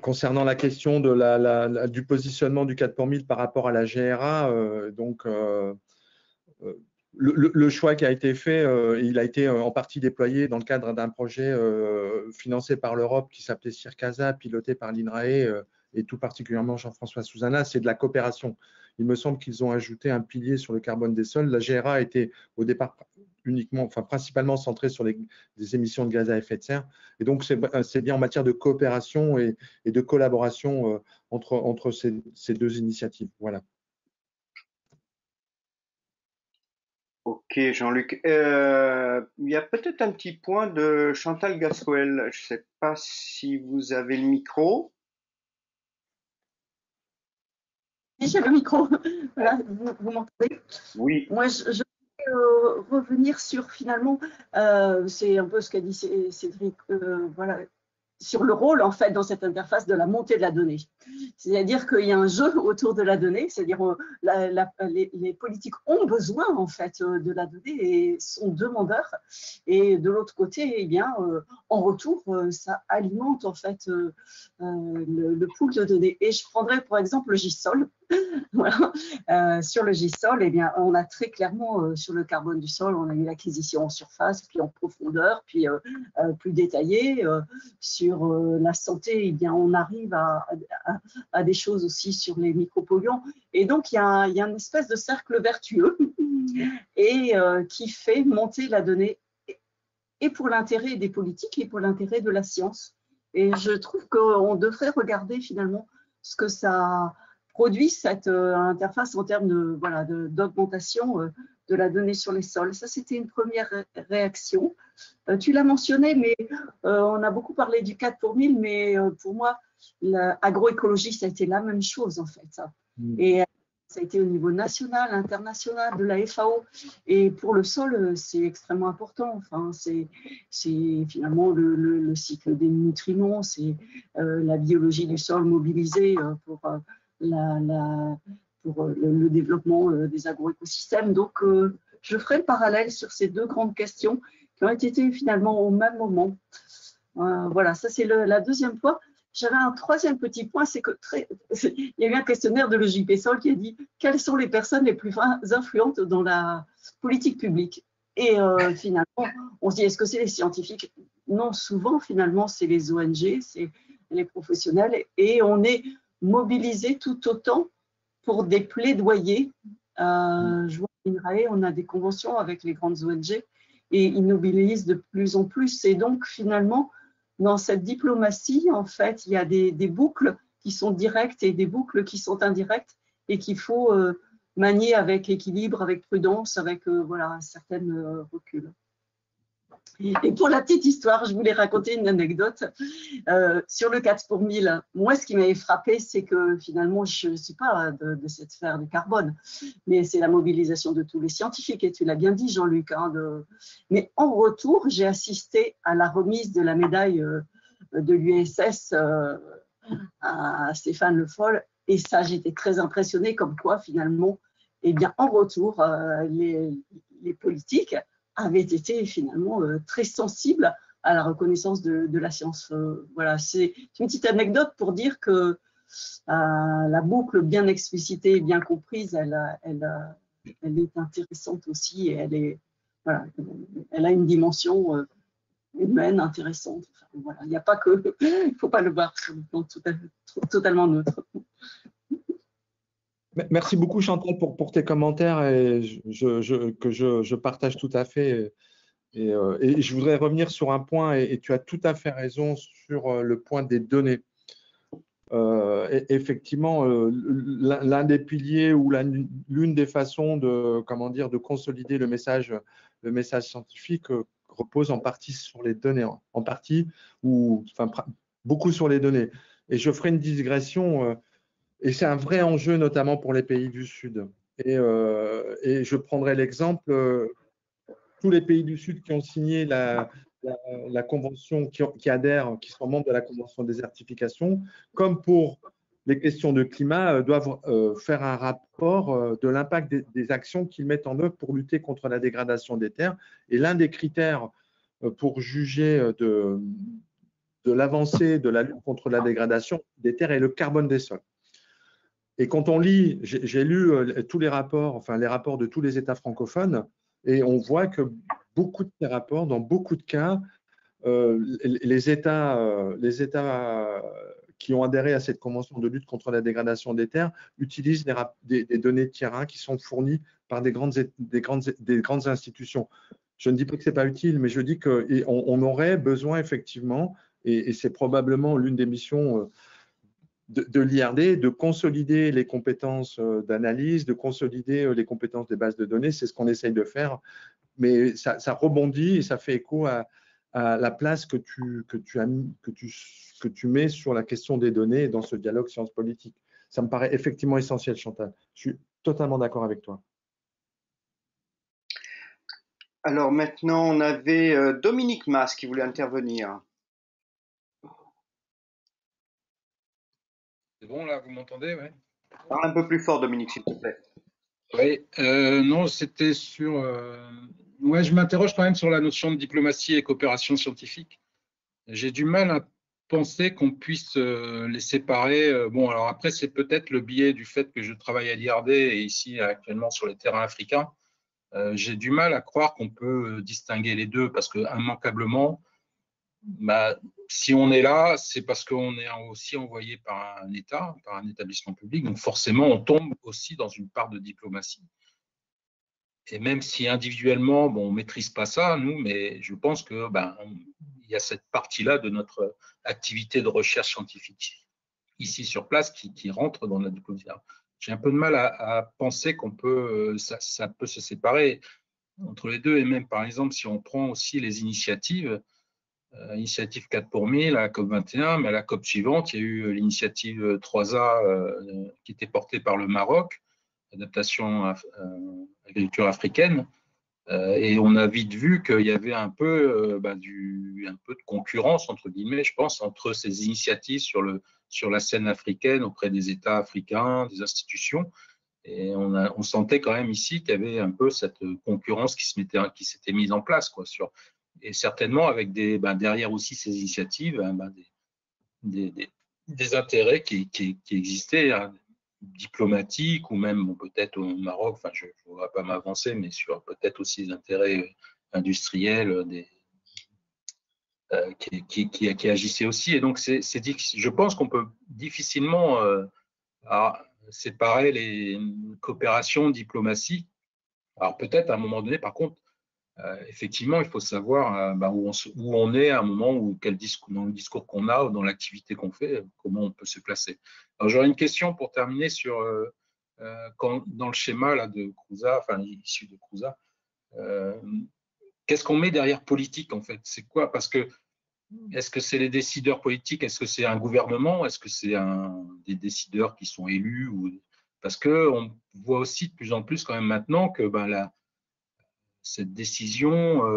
concernant la question de du positionnement du 4 pour 1000 par rapport à la GRA. Le choix qui a été fait, il a été en partie déployé dans le cadre d'un projet financé par l'Europe qui s'appelait CIRCASA, piloté par l'INRAE et tout particulièrement Jean-François Souzana. C'est de la coopération. Il me semble qu'ils ont ajouté un pilier sur le carbone des sols. La GRA était au départ principalement centrée sur des émissions de gaz à effet de serre. Et donc, c'est bien en matière de coopération et de collaboration entre ces deux initiatives. Voilà. Ok, Jean-Luc. Il y a peut-être un petit point de Chantal Gascoel. Je ne sais pas si vous avez le micro. Oui, j'ai le micro. Voilà, vous m'entendez? Oui. Moi, je vais revenir sur finalement, c'est un peu ce qu'a dit Cédric, voilà, sur le rôle en fait dans cette interface de la montée de la donnée. C'est-à-dire qu'il y a un jeu autour de la donnée, c'est-à-dire les politiques ont besoin en fait de la donnée et sont demandeurs. Et de l'autre côté, eh bien, en retour, ça alimente en fait le pool de données. Et je prendrais par exemple le GISOL. Voilà. Sur le GISOL, eh bien, on a très clairement sur le carbone du sol, on a eu l'acquisition en surface, puis en profondeur, puis plus détaillée. Sur la santé, eh bien, on arrive à des choses aussi sur les micropolluants. Et donc, il y a une espèce de cercle vertueux et qui fait monter la donnée et pour l'intérêt des politiques et pour l'intérêt de la science. Et je trouve qu'on devrait regarder finalement ce que ça produit, cette interface en termes d'augmentation de la donnée sur les sols. Ça, c'était une première réaction. Tu l'as mentionné, mais on a beaucoup parlé du 4 pour 1000, mais pour moi, l'agroécologie, ça a été la même chose en fait. Et ça a été au niveau national, international, de la FAO. Et pour le sol, c'est extrêmement important. Enfin, c'est finalement le cycle des nutriments, c'est la biologie du sol mobilisée pour le développement des agroécosystèmes. Donc, je ferai le parallèle sur ces deux grandes questions qui ont été finalement au même moment. Voilà, ça c'est la deuxième fois. J'avais un troisième petit point, c'est que il y a eu un questionnaire de l'EJP-Sol qui a dit quelles sont les personnes les plus influentes dans la politique publique. Et finalement, on se dit est-ce que c'est les scientifiques? Non, souvent finalement c'est les ONG, c'est les professionnels, et on est mobilisé tout autant pour des plaidoyers. Je vois l'INRAE, on a des conventions avec les grandes ONG et ils mobilisent de plus en plus. Et donc finalement, dans cette diplomatie, en fait, il y a des boucles qui sont directes et des boucles qui sont indirectes et qu'il faut manier avec équilibre, avec prudence, avec voilà, un certain recul. Et pour la petite histoire, je voulais raconter une anecdote sur le 4 pour 1000. Moi, ce qui m'avait frappé, c'est que finalement, je ne suis pas de cette sphère de carbone, mais c'est la mobilisation de tous les scientifiques, et tu l'as bien dit, Jean-Luc. Mais en retour, j'ai assisté à la remise de la médaille de l'USS à Stéphane Le Foll, et ça, j'étais très impressionnée, comme quoi, finalement, eh bien, en retour, les politiques avaient été finalement très sensibles à la reconnaissance de la science. Voilà, c'est une petite anecdote pour dire que la boucle bien explicitée et bien comprise, elle est intéressante aussi, et elle a une dimension humaine intéressante. Enfin, voilà, il n'y a pas que, il ne faut pas le voir sur le plan totalement neutre. Merci beaucoup, Chantal, pour tes commentaires et que je partage tout à fait. Et je voudrais revenir sur un point, et tu as tout à fait raison sur le point des données. effectivement, l'un des piliers ou l'une des façons de, comment dire, de consolider le message scientifique repose en partie sur les données, en partie, ou enfin, beaucoup sur les données. Et je ferai une digression, et c'est un vrai enjeu, notamment pour les pays du Sud. Et je prendrai l'exemple, tous les pays du Sud qui ont signé la convention, qui adhèrent, qui sont membres de la convention de désertification, comme pour les questions de climat, doivent faire un rapport de l'impact des actions qu'ils mettent en œuvre pour lutter contre la dégradation des terres. Et l'un des critères pour juger de l'avancée de la lutte contre la dégradation des terres est le carbone des sols. Et quand on lit, j'ai lu tous les rapports, enfin les rapports de tous les États francophones, et on voit que beaucoup de ces rapports, dans beaucoup de cas, les États qui ont adhéré à cette convention de lutte contre la dégradation des terres utilisent des données de terrain qui sont fournies par des grandes institutions. Je ne dis pas que ce n'est pas utile, mais je dis qu'on aurait besoin effectivement, et c'est probablement l'une des missions de l'IRD, de consolider les compétences d'analyse, de consolider les compétences des bases de données. C'est ce qu'on essaye de faire, mais ça rebondit et ça fait écho à la place que tu mets sur la question des données dans ce dialogue sciences politiques. Ça me paraît effectivement essentiel, Chantal. Je suis totalement d'accord avec toi. Alors maintenant, on avait Dominique Mas qui voulait intervenir. C'est bon, là, vous m'entendez, ouais. Parle un peu plus fort, Dominique, s'il te plaît. Oui, non, c'était sur… ouais, je m'interroge quand même sur la notion de diplomatie et coopération scientifique. J'ai du mal à penser qu'on puisse les séparer. Bon, alors après, c'est peut-être le biais du fait que je travaille à l'IRD et ici actuellement sur les terrains africains. J'ai du mal à croire qu'on peut distinguer les deux parce que immanquablement, bah, si on est là, c'est parce qu'on est aussi envoyé par un État, par un établissement public. Donc forcément, on tombe aussi dans une part de diplomatie. Et même si individuellement, bon, on ne maîtrise pas ça, nous, mais je pense que il y a cette partie-là de notre activité de recherche scientifique ici sur place qui rentre dans la diplomatie. J'ai un peu de mal à penser qu'on peut, ça peut se séparer entre les deux. Et même, par exemple, si on prend aussi les initiatives, initiative 4 pour 1000 à la COP 21, mais à la COP suivante, il y a eu l'initiative 3A qui était portée par le Maroc, adaptation agriculture africaine, et on a vite vu qu'il y avait un peu de concurrence, entre guillemets, je pense, entre ces initiatives sur la scène africaine auprès des États africains, des institutions. Et on sentait quand même ici qu'il y avait un peu cette concurrence qui s'était mise en place, quoi, et certainement avec derrière aussi ces initiatives, des intérêts qui existaient, hein, diplomatiques ou même peut-être au Maroc, enfin je ne voudrais pas m'avancer, mais sur peut-être aussi des intérêts industriels qui agissaient aussi. Et donc je pense qu'on peut difficilement séparer les coopérations, diplomatie. Alors peut-être à un moment donné, par contre, effectivement, il faut savoir où on est à un moment où dans le discours qu'on a ou dans l'activité qu'on fait, comment on peut se placer. Alors j'aurais une question pour terminer sur dans le schéma là, de Crouza, enfin issu de Crouza, qu'est-ce qu'on met derrière politique en fait? C'est quoi? Parce que est-ce que c'est les décideurs politiques? Est-ce que c'est un gouvernement? Est-ce que c'est des décideurs qui sont élus Parce qu'on voit aussi de plus en plus quand même maintenant que cette décision,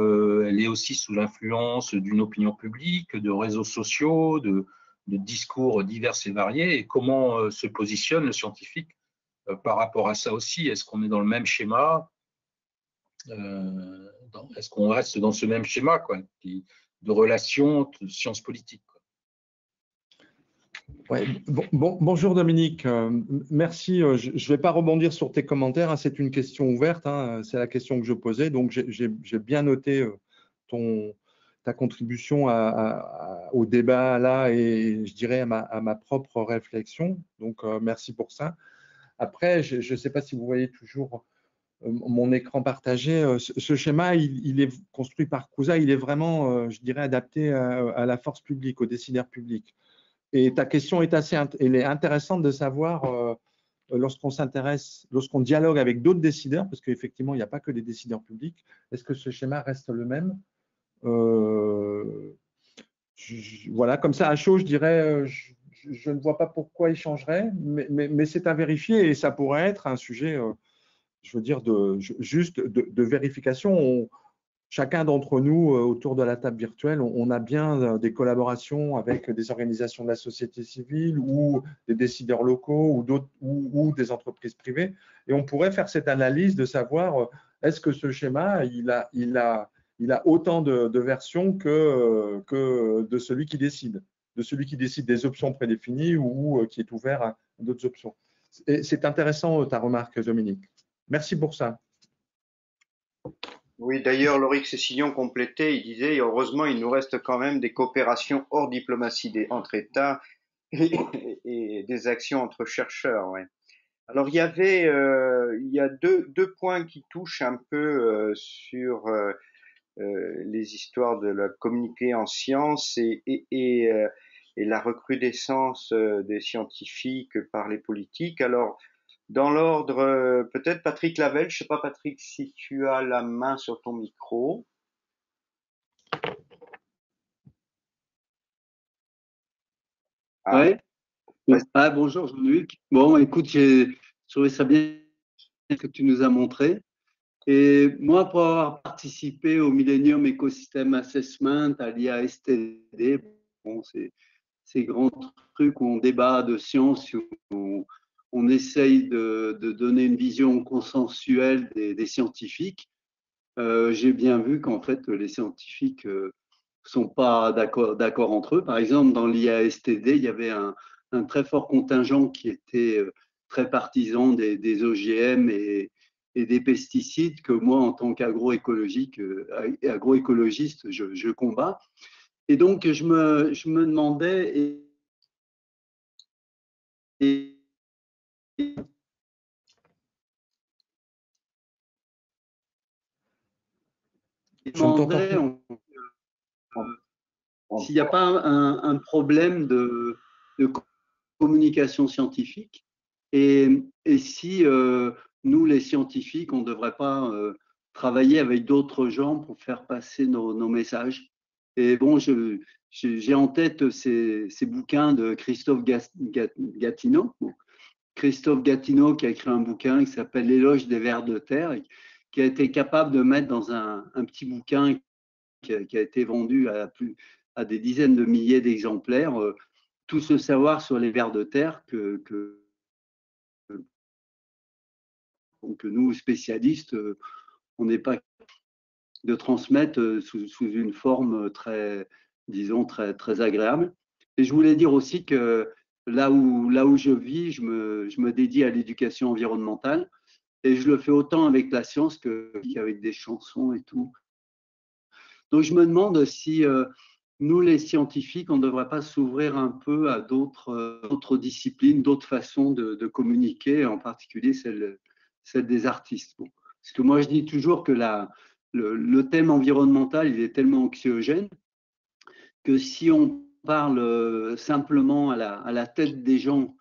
elle est aussi sous l'influence d'une opinion publique, de réseaux sociaux, de discours divers et variés. Et comment se positionne le scientifique par rapport à ça aussi? Est-ce qu'on est dans le même schéma? Est-ce qu'on reste dans ce même schéma, quoi, de relations, de sciences politiques, quoi? Ouais. Bonjour Dominique, merci. Je ne vais pas rebondir sur tes commentaires, hein, c'est une question ouverte, hein, c'est la question que je posais, donc j'ai bien noté ta contribution au débat là et je dirais à ma propre réflexion, donc merci pour ça. Après, je ne sais pas si vous voyez toujours mon écran partagé, ce schéma, il est construit par Crouza, il est vraiment, je dirais, adapté à la force publique, aux décideurs publics. Et ta question est elle est intéressante de savoir lorsqu'on dialogue avec d'autres décideurs, parce qu'effectivement, il n'y a pas que les décideurs publics, est-ce que ce schéma reste le même? Voilà, comme ça, à chaud, je dirais, je ne vois pas pourquoi il changerait, mais c'est à vérifier et ça pourrait être un sujet, je veux dire, juste de vérification. Chacun d'entre nous, autour de la table virtuelle, on a bien des collaborations avec des organisations de la société civile ou des décideurs locaux ou des entreprises privées. Et on pourrait faire cette analyse de savoir est-ce que ce schéma, il a autant de versions que de celui qui décide, des options prédéfinies ou qui est ouvert à d'autres options. C'est intéressant ta remarque, Dominique. Merci pour ça. Oui, d'ailleurs, Loïc Cessillon complétait, il disait, et heureusement, il nous reste quand même des coopérations hors diplomatie entre États et des actions entre chercheurs. Ouais. Alors, il y a deux points qui touchent un peu sur les histoires de la communiquer en sciences et la recrudescence des scientifiques par les politiques. Alors, dans l'ordre, peut-être Patrick Lavelle, je ne sais pas Patrick si tu as la main sur ton micro. Ah. Ouais. Ah, bonjour Jean-Luc. Bon, écoute, j'ai trouvé ça bien que tu nous as montré. Et moi, pour avoir participé au Millennium Ecosystem Assessment, à l'IASTD, bon, ces grands trucs où on débat de science, où on essaye de donner une vision consensuelle des scientifiques. J'ai bien vu qu'en fait, les scientifiques sont pas d'accord entre eux. Par exemple, dans l'IASTD, il y avait un très fort contingent qui était très partisan des OGM et des pesticides que moi, en tant qu'agroécologiste, je combats. Et donc, je me demandais s'il n'y a pas un problème de communication scientifique et si nous, les scientifiques, on ne devrait pas travailler avec d'autres gens pour faire passer nos messages. Et bon, j'ai en tête ces bouquins de Christophe Gatineau. Christophe Gatineau qui a écrit un bouquin qui s'appelle L'éloge des vers de terre, et qui a été capable de mettre dans un petit bouquin qui a été vendu à des dizaines de milliers d'exemplaires, tout ce savoir sur les vers de terre que nous, spécialistes, on n'est pas de transmettre sous une forme très, disons, très agréable. Et je voulais dire aussi que là où je vis, je me dédie à l'éducation environnementale et je le fais autant avec la science qu'avec des chansons et tout. Donc je me demande si nous, les scientifiques, on ne devrait pas s'ouvrir un peu à d'autres disciplines, d'autres façons de communiquer, en particulier celle des artistes. Bon. Parce que moi, je dis toujours que le thème environnemental, il est tellement anxiogène que si on parle simplement à la tête des gens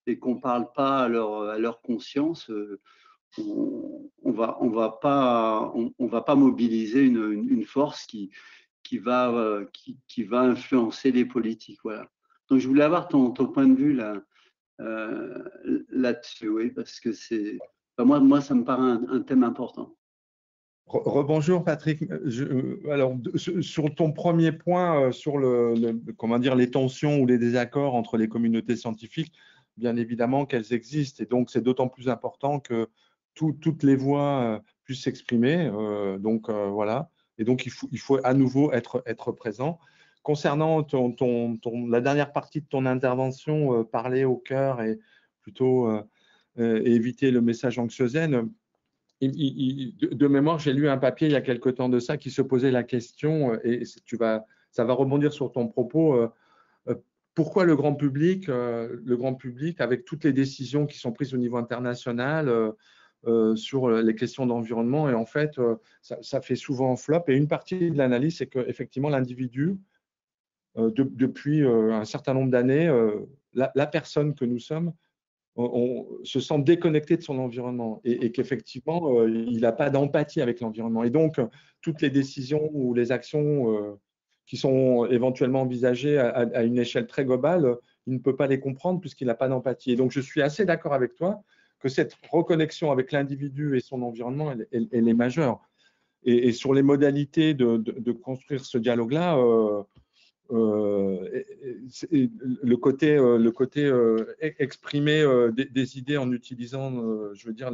et qu'on ne parle pas à leur conscience, on va pas mobiliser une force qui va influencer les politiques. Voilà. Donc, je voulais avoir ton point de vue là-dessus, oui, parce que moi, ça me paraît un thème important. Rebonjour Patrick. Alors, sur ton premier point, sur comment dire, les tensions ou les désaccords entre les communautés scientifiques, bien évidemment qu'elles existent. Et donc, c'est d'autant plus important que toutes les voix puissent s'exprimer. Voilà. Et donc, il faut à nouveau être présent. Concernant la dernière partie de ton intervention, parler au cœur et plutôt éviter le message anxiogène, de mémoire, j'ai lu un papier il y a quelque temps de ça qui se posait la question, et ça va rebondir sur ton propos, pourquoi le grand public, avec toutes les décisions qui sont prises au niveau international sur les questions d'environnement, et en fait, ça fait souvent flop. Et une partie de l'analyse, c'est qu'effectivement, l'individu depuis un certain nombre d'années, la personne que nous sommes se sent déconnecté de son environnement et qu'effectivement, il n'a pas d'empathie avec l'environnement. Et donc, toutes les décisions ou les actions qui sont éventuellement envisagées à une échelle très globale, il ne peut pas les comprendre puisqu'il n'a pas d'empathie. Et donc, je suis assez d'accord avec toi que cette reconnexion avec l'individu et son environnement, elle est majeure. Et sur les modalités de construire ce dialogue-là, le côté exprimer des idées en utilisant, je veux dire,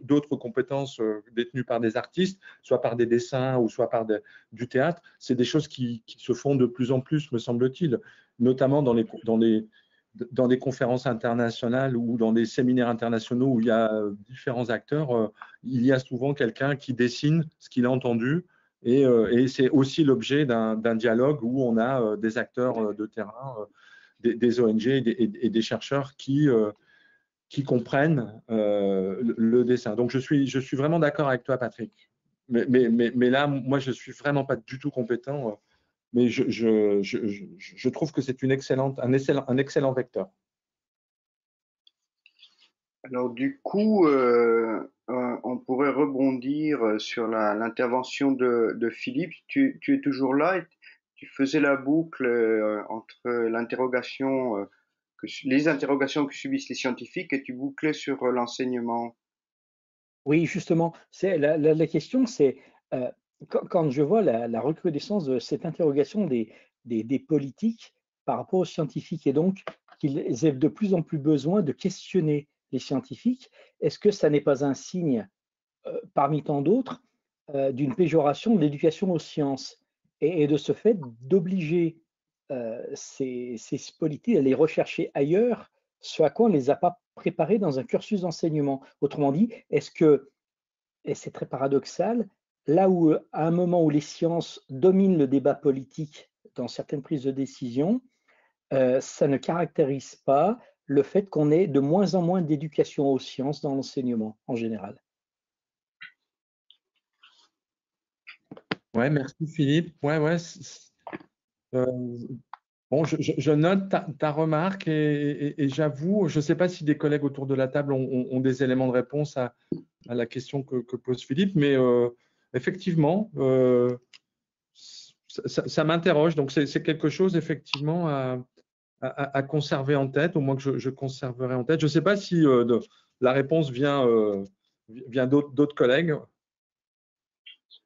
d'autres compétences détenues par des artistes, soit par des dessins ou soit par du théâtre, c'est des choses qui se font de plus en plus, me semble-t-il, notamment dans des conférences internationales ou dans des séminaires internationaux où il y a différents acteurs, il y a souvent quelqu'un qui dessine ce qu'il a entendu. Et c'est aussi l'objet d'un dialogue où on a des acteurs de terrain, des ONG et des chercheurs qui comprennent le dessin. Donc, je suis vraiment d'accord avec toi, Patrick. Mais là, moi, je ne suis vraiment pas du tout compétent. Mais je trouve que c'est un excellent vecteur. Alors du coup, on pourrait rebondir sur l'intervention de Philippe. Tu es toujours là et tu faisais la boucle entre l'interrogation, les interrogations que subissent les scientifiques et tu bouclais sur l'enseignement. Oui, justement, la question, c'est quand je vois la recrudescence de cette interrogation des politiques par rapport aux scientifiques et donc qu'ils aient de plus en plus besoin de questionner les scientifiques, est-ce que ça n'est pas un signe, parmi tant d'autres, d'une péjoration de l'éducation aux sciences et de ce fait d'obliger ces politiques à les rechercher ailleurs, ce à quoi on ne les a pas préparés dans un cursus d'enseignement. Autrement dit, est-ce que, et c'est très paradoxal, là où à un moment où les sciences dominent le débat politique dans certaines prises de décision, ça ne caractérise pas le fait qu'on ait de moins en moins d'éducation aux sciences dans l'enseignement en général. Ouais, merci Philippe. Ouais. Bon, je note ta remarque et j'avoue, je ne sais pas si des collègues autour de la table ont des éléments de réponse à la question que pose Philippe, mais effectivement, ça m'interroge. Donc, c'est quelque chose effectivement à conserver en tête, au moins que je conserverai en tête. Je ne sais pas si la réponse vient d'autres collègues.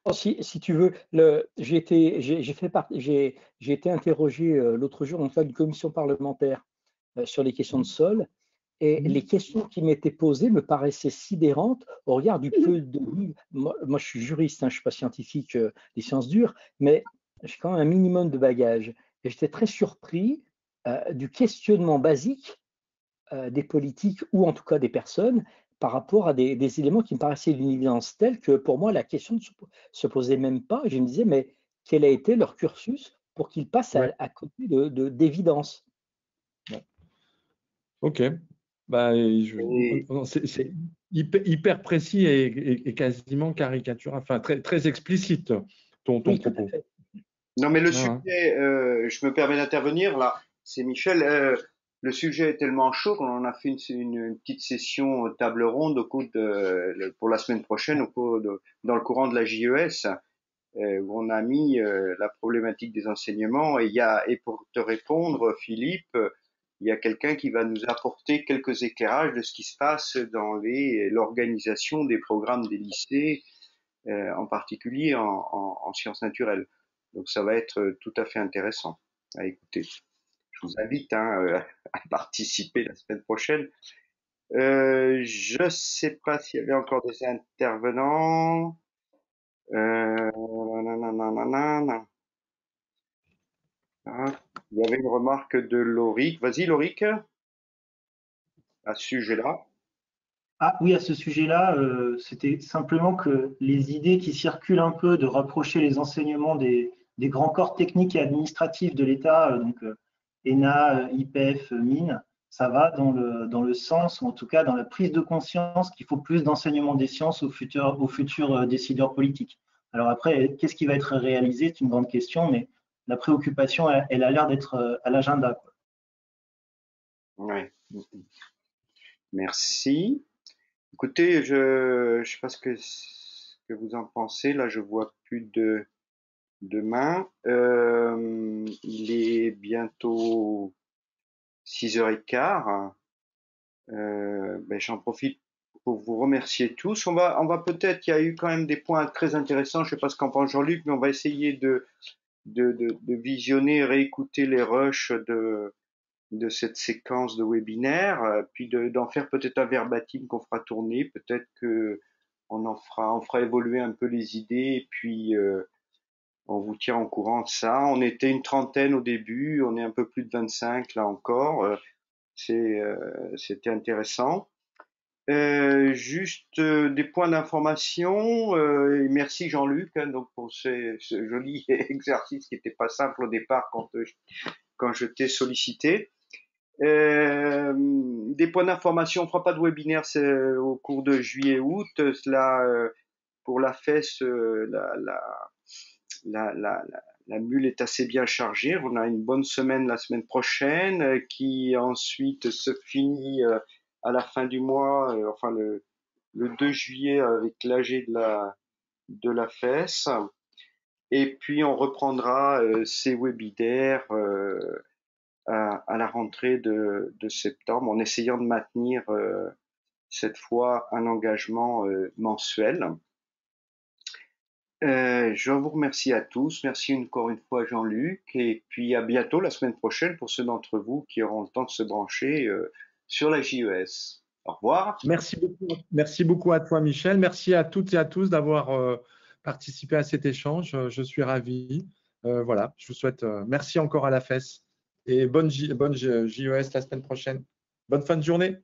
Oh, si tu veux, j'ai été interrogé l'autre jour dans le cadre d'une commission parlementaire sur les questions de sol, et les questions qui m'étaient posées me paraissaient sidérantes au regard du peu de livres. Moi, je suis juriste, hein, je ne suis pas scientifique des sciences dures, mais j'ai quand même un minimum de bagage. Et j'étais très surpris du questionnement basique des politiques ou en tout cas des personnes par rapport à des éléments qui me paraissaient d'une évidence telle que pour moi la question ne se posait même pas. Je me disais mais quel a été leur cursus pour qu'ils passent à côté d'évidence. Ok, bah, c'est hyper précis et quasiment caricatural, enfin très explicite ton propos. Non mais le sujet, je me permets d'intervenir là, c'est Michel. Le sujet est tellement chaud qu'on en a fait une petite session table ronde pour la semaine prochaine dans le courant de la JES où on a mis la problématique des enseignements et pour te répondre Philippe, il y a quelqu'un qui va nous apporter quelques éclairages de ce qui se passe dans l'organisation des programmes des lycées, en particulier en sciences naturelles. Donc ça va être tout à fait intéressant à écouter. Je vous invite à participer la semaine prochaine. Je ne sais pas s'il y avait encore des intervenants. Il y avait une remarque de Lauric. Vas-y Lauric, à ce sujet-là. Ah oui, à ce sujet-là, c'était simplement que les idées qui circulent un peu de rapprocher les enseignements des grands corps techniques et administratifs de l'État, donc ENA, IPEF, mines, ça va dans le sens, ou en tout cas dans la prise de conscience qu'il faut plus d'enseignement des sciences aux futurs décideurs politiques. Alors après, qu'est-ce qui va être réalisé? C'est une grande question, mais la préoccupation, elle a l'air d'être à l'agenda. Ouais. Merci. Écoutez, je ne sais pas ce que vous en pensez. Là, je vois plus de mains. Il est bientôt 6h15. Ben, j'en profite pour vous remercier tous. On va peut-être, il y a eu quand même des points très intéressants. Je ne sais pas ce qu'en pense Jean-Luc, mais on va essayer de visionner, réécouter les rushs de cette séquence de webinaire, puis d'en faire peut-être un verbatim qu'on fera tourner. Peut-être que on fera évoluer un peu les idées, et puis on vous tient au courant de ça. On était une trentaine au début, on est un peu plus de 25 là encore. C'était intéressant. Juste des points d'information. Et merci Jean-Luc donc pour ce joli exercice qui n'était pas simple au départ quand je t'ai sollicité. Des points d'information, on fera pas de webinaire au cours de juillet-août. Cela pour la FES, la mule est assez bien chargée. On a une bonne semaine la semaine prochaine, qui ensuite se finit à la fin du mois, enfin le 2 juillet avec l'AG de la FES. Et puis on reprendra ces webinaires à la rentrée de septembre, en essayant de maintenir cette fois un engagement mensuel. Je vous remercie à tous. Merci encore une fois Jean-Luc. Et puis à bientôt la semaine prochaine pour ceux d'entre vous qui auront le temps de se brancher sur la JES. Au revoir. Merci beaucoup à toi Michel. Merci à toutes et à tous d'avoir participé à cet échange. Je suis ravi. Voilà, je vous souhaite merci encore à la FES et bonne JES la semaine prochaine. Bonne fin de journée.